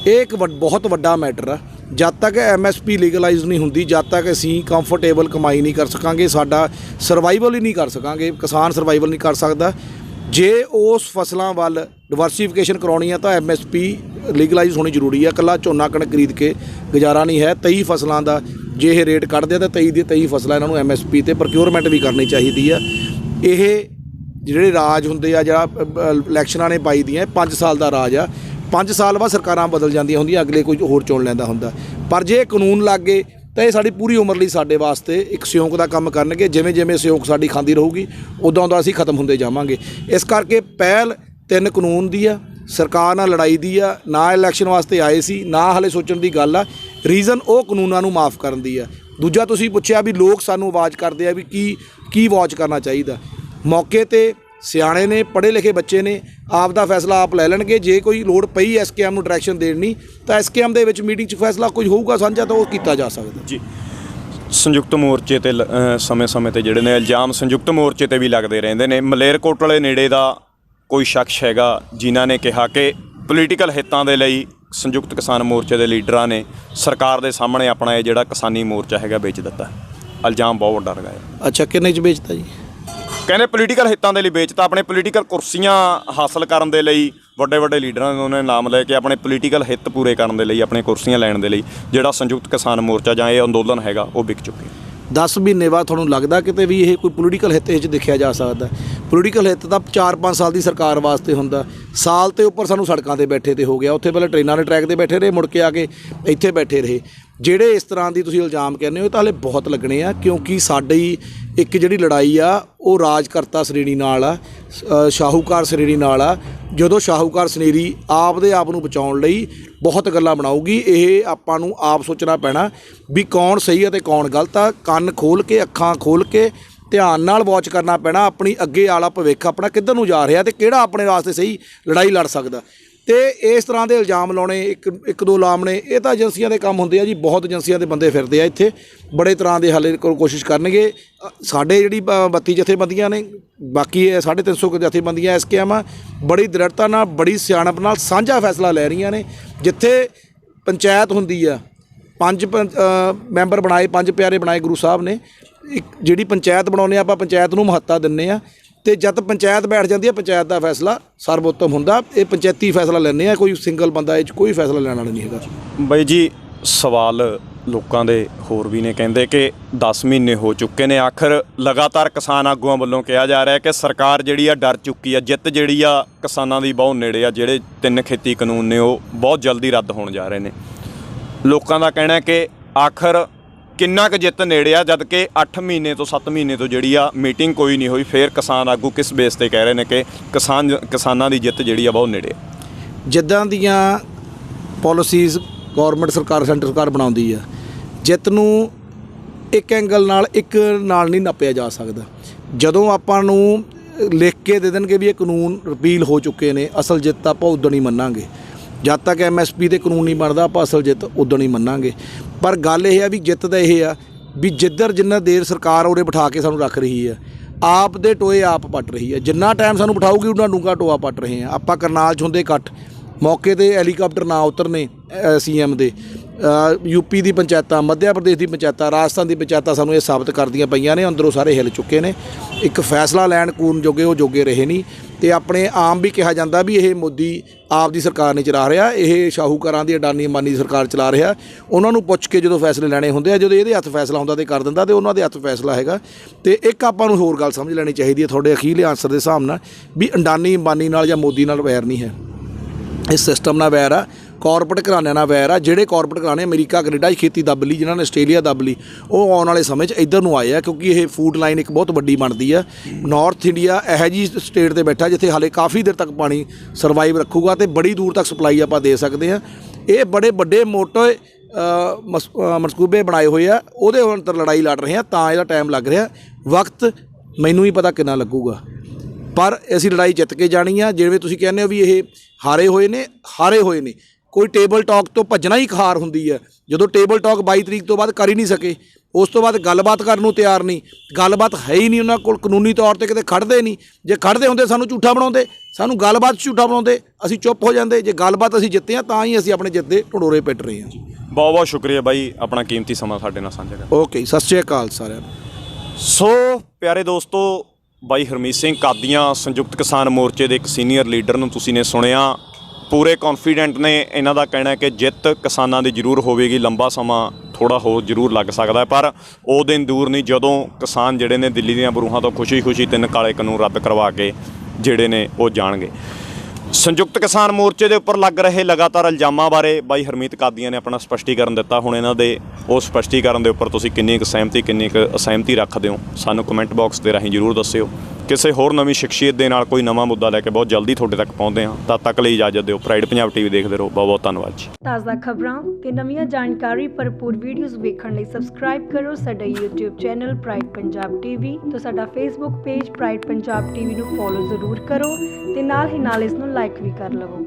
ਇਹ ਇੱਕ ਬਹੁਤ ਵੱਡਾ ਮੈਟਰ ਆ। ਜਦ ਤੱਕ MSP ਲੀਗਲਾਈਜ਼ ਨਹੀਂ ਹੁੰਦੀ, ਜਦ ਤੱਕ ਅਸੀਂ ਕੰਫਰਟੇਬਲ ਕਮਾਈ ਨਹੀਂ ਕਰ ਸਕਾਂਗੇ, ਸਾਡਾ ਸਰਵਾਈਵਲ ਹੀ ਨਹੀਂ ਕਰ ਸਕਾਂਗੇ, ਕਿਸਾਨ ਸਰਵਾਈਵਲ ਨਹੀਂ ਕਰ ਸਕਦਾ। ਜੇ ਉਸ ਫਸਲਾਂ ਵੱਲ ਡਿਵਰਸੀਫਿਕੇਸ਼ਨ ਕਰਾਉਣੀ ਆ ਤਾਂ MSP ਲੀਗਲਾਈਜ਼ ਹੋਣੀ ਜ਼ਰੂਰੀ ਆ। ਇਕੱਲਾ ਝੋਨਾ ਕਣਕ ਖਰੀਦ ਕੇ ਗੁਜ਼ਾਰਾ ਨਹੀਂ ਹੈ। 23 ਫਸਲਾਂ ਦਾ ਜੇ ਇਹ ਰੇਟ ਕੱਢਦੇ ਆ ਤਾਂ 23 ਦੀ 23 ਫਸਲਾਂ ਇਹਨਾਂ ਨੂੰ MSP ਤੇ ਪ੍ਰੋਕਿਉਰਮੈਂਟ ਵੀ ਕਰਨੀ ਚਾਹੀਦੀ ਆ। ਇਹ ਜਿਹੜੇ ਰਾਜ ਹੁੰਦੇ ਆ, ਜਿਹੜਾ ਇਲੈਕਸ਼ਨਾਂ ਨੇ ਪਾਈ ਦੀਆਂ, 5 ਸਾਲ ਦਾ ਰਾਜ ਆ। 5 ਸਾਲ ਬਾਅਦ ਸਰਕਾਰਾਂ ਬਦਲ ਜਾਂਦੀਆਂ ਹੁੰਦੀਆਂ, ਅਗਲੇ ਕੋਈ ਹੋਰ ਚੁਣ ਲੈਂਦਾ ਹੁੰਦਾ। ਪਰ ਜੇ ਕਾਨੂੰਨ ਲੱਗ ਗਏ ਤਾਂ ਇਹ ਸਾਡੀ ਪੂਰੀ ਉਮਰ ਲਈ ਸਾਡੇ ਵਾਸਤੇ ਇੱਕ ਸਿਉਂਕ ਦਾ ਕੰਮ ਕਰਨਗੇ। ਜਿਵੇਂ ਜਿਵੇਂ ਸਿਉਂਕ ਸਾਡੀ ਖਾਂਦੀ ਰਹੂਗੀ, ਉਦੋਂ ਦਾ ਅਸੀਂ ਖਤਮ ਹੁੰਦੇ ਜਾਵਾਂਗੇ। ਇਸ ਕਰਕੇ ਪਹਿਲ 3 ਕਾਨੂੰਨ ਦੀ ਆ, ਸਰਕਾਰ ਨਾਲ ਲੜਾਈ ਦੀ ਆ। ਨਾ ਇਲੈਕਸ਼ਨ ਵਾਸਤੇ ਆਏ ਸੀ, ਨਾ ਹਲੇ ਸੋਚਣ ਦੀ ਗੱਲ ਆ। ਰੀਜ਼ਨ ਉਹ ਕਾਨੂੰਨਾਂ ਨੂੰ ਮਾਫ ਕਰਨ ਦੀ ਆ। ਦੂਜਾ, ਤੁਸੀਂ ਪੁੱਛਿਆ ਵੀ ਲੋਕ ਸਾਨੂੰ ਆਵਾਜ਼ ਕਰਦੇ ਆ ਵੀ ਕੀ ਵਾਚ ਕਰਨਾ ਚਾਹੀਦਾ। ਮੌਕੇ 'ਤੇ ਸਿਆਣੇ ਨੇ, ਪੜ੍ਹੇ ਲਿਖੇ ਬੱਚੇ ਨੇ, ਆਪ ਦਾ ਫੈਸਲਾ ਆਪ ਲੈ ਲੈਣਗੇ। ਜੇ ਕੋਈ ਲੋੜ ਪਈ SKM ਨੂੰ ਡਾਇਰੈਕਸ਼ਨ ਦੇਣੀ ਤਾਂ SKM ਦੇ ਵਿੱਚ ਮੀਟਿੰਗ 'ਚ ਫੈਸਲਾ ਕੁਝ ਹੋਊਗਾ ਸਾਂਝਾ ਤਾਂ ਉਹ ਕੀਤਾ ਜਾ ਸਕਦਾ। ਜੀ, ਸੰਯੁਕਤ ਮੋਰਚੇ 'ਤੇ ਸਮੇਂ-ਸਮੇਂ 'ਤੇ ਜਿਹੜੇ ਨੇ ਇਲਜ਼ਾਮ ਸੰਯੁਕਤ ਮੋਰਚੇ 'ਤੇ ਵੀ ਲੱਗਦੇ ਰਹਿੰਦੇ ਨੇ। ਮਲੇਰਕੋਟਲੇ ਨੇੜੇ ਦਾ ਕੋਈ ਸ਼ਖਸ ਹੈਗਾ ਜਿਨ੍ਹਾਂ ਨੇ ਕਿਹਾ ਕਿ ਪੋਲੀਟੀਕਲ ਹਿੱਤਾਂ ਦੇ ਲਈ ਸੰਯੁਕਤ ਕਿਸਾਨ ਮੋਰਚੇ ਦੇ ਲੀਡਰਾਂ ਨੇ ਸਰਕਾਰ ਦੇ ਸਾਹਮਣੇ ਆਪਣਾ ਇਹ ਜਿਹੜਾ ਕਿਸਾਨੀ ਮੋਰਚਾ ਹੈਗਾ ਵੇਚ ਦਿੱਤਾ। ਇਲਜ਼ਾਮ ਬਹੁਤ ਵੱਡਾ ਲਗਾਇਆ। ਅੱਛਾ, ਕਿੰਨੇ 'ਚ ਵੇਚਤਾ ਜੀ? ਕਹਿੰਦੇ ਪੋਲੀਟੀਕਲ ਹਿੱਤਾਂ ਦੇ ਲਈ ਵੇਚਤਾ। ਆਪਣੇ ਪੋਲੀਟੀਕਲ ਕੁਰਸੀਆਂ ਹਾਸਲ ਕਰਨ ਦੇ ਲਈ ਵੱਡੇ ਵੱਡੇ ਲੀਡਰਾਂ ਨੇ ਉਹਨੇ ਨਾਮ ਲੈ ਕੇ ਆਪਣੇ ਪੋਲੀਟੀਕਲ ਹਿੱਤ ਪੂਰੇ ਕਰਨ ਦੇ ਲਈ, ਆਪਣੇ ਕੁਰਸੀਆਂ ਲੈਣ ਦੇ ਲਈ ਜਿਹੜਾ ਸੰਯੁਕਤ ਕਿਸਾਨ ਮੋਰਚਾ ਜਾਂ ਇਹ ਅੰਦੋਲਨ ਹੈਗਾ ਉਹ ਵਿਕ ਚੁੱਕੇ। 10 ਮਹੀਨੇ ਬਾਅਦ ਤੁਹਾਨੂੰ ਲੱਗਦਾ ਕਿਤੇ ਵੀ ਇਹ ਕੋਈ ਪੋਲੀਟੀਕਲ ਹਿੱਤ ਇਹ 'ਚ ਦੇਖਿਆ ਜਾ ਸਕਦਾ? ਪੋਲੀਟੀਕਲ ਹਿੱਤ ਤਾਂ 4-5 ਸਾਲ ਦੀ ਸਰਕਾਰ ਵਾਸਤੇ ਹੁੰਦਾ। ਸਾਲ ਤੇ ਉੱਪਰ ਸਾਨੂੰ ਸੜਕਾਂ 'ਤੇ ਬੈਠੇ ਤੇ ਹੋ ਗਿਆ। ਉੱਥੇ ਪਹਿਲਾਂ ਟ੍ਰੇਨਾਂ ਦੇ ਟਰੈਕ 'ਤੇ ਬੈਠੇ ਰਹੇ, ਮੁੜ ਕੇ ਆ ਕੇ ਇੱਥੇ ਬੈਠੇ ਰਹੇ। ਜਿਹੜੇ ਇਸ ਤਰ੍ਹਾਂ ਦੀ ਤੁਸੀਂ ਇਲਜ਼ਾਮ ਕਹਿੰਦੇ ਹੋ ਇਹ ਤਾਂ ਹਾਲੇ ਬਹੁਤ ਲੱਗਣੇ ਆ, ਕਿਉਂਕਿ ਸਾਡੀ ਇੱਕ ਜਿਹੜੀ ਲੜਾਈ ਆ ਉਹ ਰਾਜਕਰਤਾ ਸ਼੍ਰੇਣੀ ਨਾਲ ਆ, ਸ਼ਾਹੂਕਾਰ ਸ਼੍ਰੇਣੀ ਨਾਲ ਆ। ਜਦੋਂ ਸ਼ਾਹੂਕਾਰ ਸ਼੍ਰੇਣੀ ਆਪਦੇ ਆਪ ਨੂੰ ਬਚਾਉਣ ਲਈ ਬਹੁਤ ਗੱਲਾਂ ਬਣਾਊਗੀ, ਇਹ ਆਪਾਂ ਨੂੰ ਆਪ ਸੋਚਣਾ ਪੈਣਾ ਵੀ ਕੌਣ ਸਹੀ ਅਤੇ ਕੌਣ ਗਲਤ ਆ। ਕੰਨ ਖੋਲ੍ਹ ਕੇ, ਅੱਖਾਂ ਖੋਲ੍ਹ ਕੇ ਧਿਆਨ ਨਾਲ ਵਾਚ ਕਰਨਾ ਪੈਣਾ ਆਪਣੀ ਅੱਗੇ ਵਾਲਾ ਭਵਿੱਖ ਆਪਣਾ ਕਿੱਧਰ ਨੂੰ ਜਾ ਰਿਹਾ ਅਤੇ ਕਿਹੜਾ ਆਪਣੇ ਵਾਸਤੇ ਸਹੀ ਲੜਾਈ ਲੜ ਸਕਦਾ। ਤੇ ਇਸ ਤਰ੍ਹਾਂ ਦੇ ਇਲਜ਼ਾਮ ਲਾਉਣੇ, ਇੱਕ ਦੋ ਲਾਉਣੇ, ਇਹ ਤਾਂ ਏਜੰਸੀਆਂ ਦੇ ਕੰਮ ਹੁੰਦੇ ਆ ਜੀ। ਬਹੁਤ ਏਜੰਸੀਆਂ ਦੇ ਬੰਦੇ ਫਿਰਦੇ ਆ ਇੱਥੇ, ਬੜੇ ਤਰ੍ਹਾਂ ਦੇ ਹੱਲ ਕੋਸ਼ਿਸ਼ ਕਰਨਗੇ। ਸਾਡੇ ਜਿਹੜੀ 32 ਜਥੇਬੰਦੀਆਂ ਨੇ, ਬਾਕੀ 350 ਜਥੇਬੰਦੀਆਂ SKM ਆ, ਬੜੀ ਦ੍ਰਿੜਤਾ ਨਾਲ, ਬੜੀ ਸਿਆਣਪ ਨਾਲ ਸਾਂਝਾ ਫੈਸਲਾ ਲੈ ਰਹੀਆਂ ਨੇ। ਜਿੱਥੇ ਪੰਚਾਇਤ ਹੁੰਦੀ ਆ, 5 ਮੈਂਬਰ ਬਣਾਏ, 5 ਪਿਆਰੇ ਬਣਾਏ ਗੁਰੂ ਸਾਹਿਬ ਨੇ। ਇੱਕ ਜਿਹੜੀ ਪੰਚਾਇਤ ਬਣਾਉਂਦੇ ਆਪਾਂ, ਪੰਚਾਇਤ ਨੂੰ ਮਹੱਤਤਾ ਦਿੰਦੇ ਆ। ਤੇ ਜਦ ਪੰਚਾਇਤ ਬੈਠ ਜਾਂਦੀ ਹੈ, ਪੰਚਾਇਤ ਦਾ ਫੈਸਲਾ ਸਰਵੋਤਮ ਹੁੰਦਾ। ਇਹ ਪੰਚਾਇਤੀ ਫੈਸਲਾ ਲੈਂਦੇ ਆ, ਕੋਈ ਸਿੰਗਲ ਬੰਦਾ ਇਹ 'ਚ ਕੋਈ ਫੈਸਲਾ ਲੈਣ ਵਾਲਾ ਨਹੀਂ ਹੈਗਾ। ਬਾਈ ਜੀ, ਸਵਾਲ ਲੋਕਾਂ ਦੇ ਹੋਰ ਵੀ ਨੇ। ਕਹਿੰਦੇ ਕਿ 10 ਮਹੀਨੇ ਹੋ ਚੁੱਕੇ ਨੇ, ਆਖਰ ਲਗਾਤਾਰ ਕਿਸਾਨ ਆਗੂਆਂ ਵੱਲੋਂ ਕਿਹਾ ਜਾ ਰਿਹਾ ਕਿ ਸਰਕਾਰ ਜਿਹੜੀ ਆ ਡਰ ਚੁੱਕੀ ਆ, ਜਿੱਤ ਜਿਹੜੀ ਆ ਕਿਸਾਨਾਂ ਦੀ ਬਹੁਤ ਨੇੜੇ ਆ। ਜਿਹੜੇ 3 ਖੇਤੀ ਕਾਨੂੰਨ ਨੇ ਉਹ ਬਹੁਤ ਜਲਦੀ ਰੱਦ ਹੋਣ ਜਾ ਰਹੇ ਨੇ। ਲੋਕਾਂ ਦਾ ਕਹਿਣਾ ਕਿ ਆਖਰ ਕਿੰਨਾ ਕੁ ਜਿੱਤ ਨੇੜੇ ਆ, ਜਦ ਕਿ 8 ਮਹੀਨੇ ਤੋਂ 7 ਮਹੀਨੇ ਤੋਂ ਜਿਹੜੀ ਆ ਮੀਟਿੰਗ ਕੋਈ ਨਹੀਂ ਹੋਈ। ਫਿਰ ਕਿਸਾਨ ਆਗੂ ਕਿਸ ਬੇਸ 'ਤੇ ਕਹਿ ਰਹੇ ਨੇ ਕਿ ਕਿਸਾਨਾਂ ਦੀ ਜਿੱਤ ਜਿਹੜੀ ਆ ਬਹੁਤ ਨੇੜੇ ਆ? ਜਿੱਦਾਂ ਦੀਆਂ ਪਾਲਿਸੀਜ਼ ਗੌਰਮੈਂਟ ਸਰਕਾਰ ਸੈਂਟਰ ਸਰਕਾਰ ਬਣਾਉਂਦੀ ਆ, ਜਿੱਤ ਨੂੰ ਇੱਕ ਐਂਗਲ ਨਾਲ ਨਹੀਂ ਨਾਪਿਆ ਜਾ ਸਕਦਾ। ਜਦੋਂ ਆਪਾਂ ਨੂੰ ਲਿਖ ਕੇ ਦੇ ਦੇਣਗੇ ਵੀ ਇਹ ਕਾਨੂੰਨ ਰਿਪੀਲ ਹੋ ਚੁੱਕੇ ਨੇ, ਅਸਲ ਜਿੱਤ ਆਪਾਂ ਉਦੋਂ ਹੀ ਮੰਨਾਂਗੇ। ਜਦ ਤੱਕ MSP ਤੇ ਕਾਨੂੰਨ ਨਹੀਂ ਬਣਦਾ ਆਪਾਂ ਅਸਲ ਜਿੱਤ ਉਦੋਂ ਹੀ ਮੰਨਾਂਗੇ। ਪਰ ਗੱਲ ਇਹ ਆ ਵੀ ਜਿੱਤ ਦਾ ਇਹ ਆ ਵੀ ਜਿੰਨਾ ਦੇਰ ਸਰਕਾਰ ਉਰੇ ਬਿਠਾ ਕੇ ਸਾਨੂੰ ਰੱਖ ਰਹੀ ਆ, ਆਪ ਦੇ ਟੋਏ ਆਪ ਪੱਟ ਰਹੀ ਹੈ। ਜਿੰਨਾ ਟਾਈਮ ਸਾਨੂੰ ਬਿਠਾਊਗੀ ਉਹਨਾਂ ਡੂੰਘਾ ਟੋਆ ਪੱਟ ਰਹੇ ਆ। ਆਪਾਂ ਕਰਨਾਲ 'ਚ ਹੁੰਦੇ ਇਕੱਠ, ਮੌਕੇ 'ਤੇ ਹੈਲੀਕਾਪਟਰ ਨਾ ਉਤਰਨੇ CM ਦੇ, UP ਦੀ ਪੰਚਾਇਤਾਂ, ਮੱਧ ਪ੍ਰਦੇਸ਼ ਦੀ ਪੰਚਾਇਤਾਂ, ਰਾਜਸਥਾਨ ਦੀ ਪੰਚਾਇਤਾਂ ਸਾਨੂੰ ਇਹ ਸਾਬਤ ਕਰਦੀਆਂ ਪਈਆਂ ਨੇ, ਅੰਦਰੋਂ ਸਾਰੇ ਹਿੱਲ ਚੁੱਕੇ ਨੇ। ਇੱਕ ਫੈਸਲਾ ਲੈਣ ਕਾਨੂੰਨ ਜੋਗੇ ਉਹ ਜੋਗੇ ਰਹੇ ਨਹੀਂ। ਅਤੇ ਆਪਣੇ ਆਮ ਵੀ ਕਿਹਾ ਜਾਂਦਾ ਵੀ ਇਹ ਮੋਦੀ ਆਪ ਦੀ ਸਰਕਾਰ ਨਹੀਂ ਚਲਾ ਰਿਹਾ, ਇਹ ਸ਼ਾਹੂਕਾਰਾਂ ਦੀ ਅਡਾਨੀ ਅੰਬਾਨੀ ਦੀ ਸਰਕਾਰ ਚਲਾ ਰਿਹਾ। ਉਹਨਾਂ ਨੂੰ ਪੁੱਛ ਕੇ ਜਦੋਂ ਫੈਸਲੇ ਲੈਣੇ ਹੁੰਦੇ ਆ, ਜਦੋਂ ਇਹਦੇ ਹੱਥ ਫੈਸਲਾ ਹੁੰਦਾ ਤੇ ਕਰ ਦਿੰਦਾ, ਤੇ ਉਹਨਾਂ ਦੇ ਹੱਥ ਫੈਸਲਾ ਹੈਗਾ। ਅਤੇ ਇੱਕ ਆਪਾਂ ਨੂੰ ਹੋਰ ਗੱਲ ਸਮਝ ਲੈਣੀ ਚਾਹੀਦੀ ਹੈ ਤੁਹਾਡੇ ਅਖੀਰਲੇ ਆਨਸਰ ਦੇ ਹਿਸਾਬ ਨਾਲ, ਵੀ ਅਡਾਨੀ ਅੰਬਾਨੀ ਨਾਲ ਜਾਂ ਮੋਦੀ ਨਾਲ ਵੈਰ ਨਹੀਂ ਹੈ, ਇਸ ਸਿਸਟਮ ਨਾਲ ਵੈਰ ਆ, ਕਾਰਪੋਰੇਟ ਘਰਾਣਿਆਂ ਨਾਲ ਵੈਰ ਆ। ਜਿਹੜੇ ਕਾਰਪੋਰੇਟ ਘਰਾਣੇ ਅਮਰੀਕਾ ਕੈਨੇਡਾ 'ਚ ਖੇਤੀ ਦੱਬ ਲਈ, ਜਿਨ੍ਹਾਂ ਨੇ ਆਸਟ੍ਰੇਲੀਆ ਦੱਬ ਲਈ, ਉਹ ਆਉਣ ਵਾਲੇ ਸਮੇਂ 'ਚ ਇੱਧਰ ਨੂੰ ਆਏ ਆ, ਕਿਉਂਕਿ ਇਹ ਫੂਡ ਲਾਈਨ ਇੱਕ ਬਹੁਤ ਵੱਡੀ ਬਣਦੀ ਆ। ਨਾਰਥ ਇੰਡੀਆ ਇਹੋ ਜਿਹੀ ਸਟੇਟ 'ਤੇ ਬੈਠਾ ਜਿੱਥੇ ਹਾਲੇ ਕਾਫੀ ਦੇਰ ਤੱਕ ਪਾਣੀ ਸਰਵਾਈਵ ਰੱਖੂਗਾ ਅਤੇ ਬੜੀ ਦੂਰ ਤੱਕ ਸਪਲਾਈ ਆਪਾਂ ਦੇ ਸਕਦੇ ਹਾਂ। ਇਹ ਬੜੇ ਵੱਡੇ ਮੋਟੇ ਮਨਸੂਬੇ ਬਣਾਏ ਹੋਏ ਆ, ਉਹਦੇ ਅੰਤਰ ਲੜਾਈ ਲੜ ਰਹੇ ਆ, ਤਾਂ ਇਹਦਾ ਟਾਈਮ ਲੱਗ ਰਿਹਾ। ਵਕਤ ਮੈਨੂੰ ਹੀ ਪਤਾ ਕਿੰਨਾ ਲੱਗੂਗਾ, ਪਰ ਅਸੀਂ ਲੜਾਈ ਜਿੱਤ ਕੇ ਜਾਣੀ ਆ। ਜਿਵੇਂ ਤੁਸੀਂ ਕਹਿੰਦੇ ਹੋ ਵੀ ਇਹ ਹਾਰੇ ਹੋਏ ਨੇ। ਕੋਈ ਟੇਬਲ ਟਾਕ ਤੋਂ ਭੱਜਣਾ ਹੀ ਹਾਰ ਹੁੰਦੀ ਹੈ। ਜਦੋਂ ਟੇਬਲ ਟਾਕ 22 ਤਰੀਕ ਤੋਂ ਬਾਅਦ ਕਰ ਹੀ ਨਹੀਂ ਸਕੇ, ਉਸ ਤੋਂ ਬਾਅਦ ਗੱਲਬਾਤ ਕਰਨ ਨੂੰ ਤਿਆਰ ਨਹੀਂ, ਗੱਲਬਾਤ ਹੈ ਹੀ ਨਹੀਂ ਉਹਨਾਂ ਕੋਲ, ਕਾਨੂੰਨੀ ਤੌਰ 'ਤੇ ਕਿਤੇ ਖੜ੍ਹਦੇ ਨਹੀਂ। ਜੇ ਖੜ੍ਹਦੇ ਹੁੰਦੇ ਸਾਨੂੰ ਝੂਠਾ ਬਣਾਉਂਦੇ, ਸਾਨੂੰ ਗੱਲਬਾਤ ਝੂਠਾ ਬਣਾਉਂਦੇ, ਅਸੀਂ ਚੁੱਪ ਹੋ ਜਾਂਦੇ। ਜੇ ਗੱਲਬਾਤ ਅਸੀਂ ਜਿੱਤੇ ਹਾਂ ਤਾਂ ਹੀ ਅਸੀਂ ਆਪਣੇ ਜਿੱਤ ਦੇ ਢੰਡੋਰੇ ਪਿੱਟ ਰਹੇ ਹਾਂ। ਬਹੁਤ ਬਹੁਤ ਸ਼ੁਕਰੀਆ ਬਾਈ, ਆਪਣਾ ਕੀਮਤੀ ਸਮਾਂ ਸਾਡੇ ਨਾਲ ਸਾਂਝਾ ਕਰ। ਓਕੇ, ਸਤਿ ਸ਼੍ਰੀ ਅਕਾਲ ਸਾਰਿਆਂ ਨੂੰ। ਸੋ ਪਿਆਰੇ ਦੋਸਤੋ, ਬਾਈ ਹਰਮੀਤ ਸਿੰਘ ਕਾਦੀਆਂ ਸੰਯੁਕਤ ਕਿਸਾਨ ਮੋਰਚੇ ਦੇ ਇੱਕ ਸੀਨੀਅਰ ਲੀਡਰ ਨੂੰ ਤੁਸੀਂ ਨੇ ਸੁਣਿਆ। ਪੂਰੇ ਕੌਨਫੀਡੈਂਟ ਨੇ। ਇਹਨਾਂ ਦਾ ਕਹਿਣਾ ਕਿ ਜਿੱਤ ਕਿਸਾਨਾਂ ਦੀ ਜ਼ਰੂਰ ਹੋਵੇਗੀ, ਲੰਬਾ ਸਮਾਂ ਥੋੜ੍ਹਾ ਹੋਰ ਜ਼ਰੂਰ ਲੱਗ ਸਕਦਾ, ਪਰ ਉਹ ਦਿਨ ਦੂਰ ਨਹੀਂ ਜਦੋਂ ਕਿਸਾਨ ਜਿਹੜੇ ਨੇ ਦਿੱਲੀ ਦੀਆਂ ਬਰੂਹਾਂ ਤੋਂ ਖੁਸ਼ੀ-ਖੁਸ਼ੀ 3 ਕਾਲੇ ਕਾਨੂੰਨ ਰੱਦ ਕਰਵਾ ਕੇ ਜਿਹੜੇ ਨੇ ਉਹ ਜਾਣਗੇ। ਸੰਯੁਕਤ ਕਿਸਾਨ ਮੋਰਚੇ ਦੇ ਉੱਪਰ ਲੱਗ ਰਹੇ ਲਗਾਤਾਰ ਇਲਜ਼ਾਮਾਂ ਬਾਰੇ ਬਾਈ ਹਰਮੀਤ ਕਾਦੀਆਂ ਨੇ ਆਪਣਾ ਸਪਸ਼ਟੀਕਰਨ ਦਿੱਤਾ। ਹੁਣ ਇਹਨਾਂ ਦੇ ਉਹ ਸਪਸ਼ਟੀਕਰਨ ਦੇ ਉੱਪਰ ਤੁਸੀਂ ਕਿੰਨੀ ਕੁ ਸਹਿਮਤੀ, ਕਿੰਨੀ ਕੁ ਅਸਹਿਮਤੀ ਰੱਖਦੇ ਹੋ, ਸਾਨੂੰ ਕਮੈਂਟ ਬਾਕਸ ਦੇ ਰਾਹੀਂ ਜ਼ਰੂਰ ਦੱਸਿਓ। ਕਿਸੇ ਹੋਰ ਨਵੀਂ ਸ਼ਖਸੀਅਤ ਦੇ ਨਾਲ ਕੋਈ ਨਵਾਂ ਮੁੱਦਾ ਲੈ ਕੇ ਬਹੁਤ ਜਲਦੀ ਤੁਹਾਡੇ ਤੱਕ ਪਹੁੰਚਦੇ ਹਾਂ। ਤਦ ਤੱਕ ਲਈ ਇਜਾਜ਼ਤ ਦਿਓ। ਪ੍ਰਾਈਡ ਪੰਜਾਬ TV ਦੇਖਦੇ ਰਹੋ। ਬਹੁਤ ਬਹੁਤ ਧੰਨਵਾਦ ਜੀ। ਤਾਜ਼ਾ ਖਬਰਾਂ ਤੇ ਨਵੀਆਂ ਜਾਣਕਾਰੀ ਭਰਪੂਰ ਵੀਡੀਓਜ਼ ਵੇਖਣ ਲਈ ਸਬਸਕ੍ਰਾਈਬ ਕਰੋ ਸਾਡਾ YouTube channel pride Punjab TV ਤੇ ਸਾਡਾ Facebook page pride Punjab TV ਨੂੰ ਫੋਲੋ ਜ਼ਰੂਰ ਕਰੋ ਤੇ ਨਾਲ ਹੀ ਨਾਲ ਇਸ ਨੂੰ ਲਾਈਕ ਵੀ ਕਰ ਲਵੋ।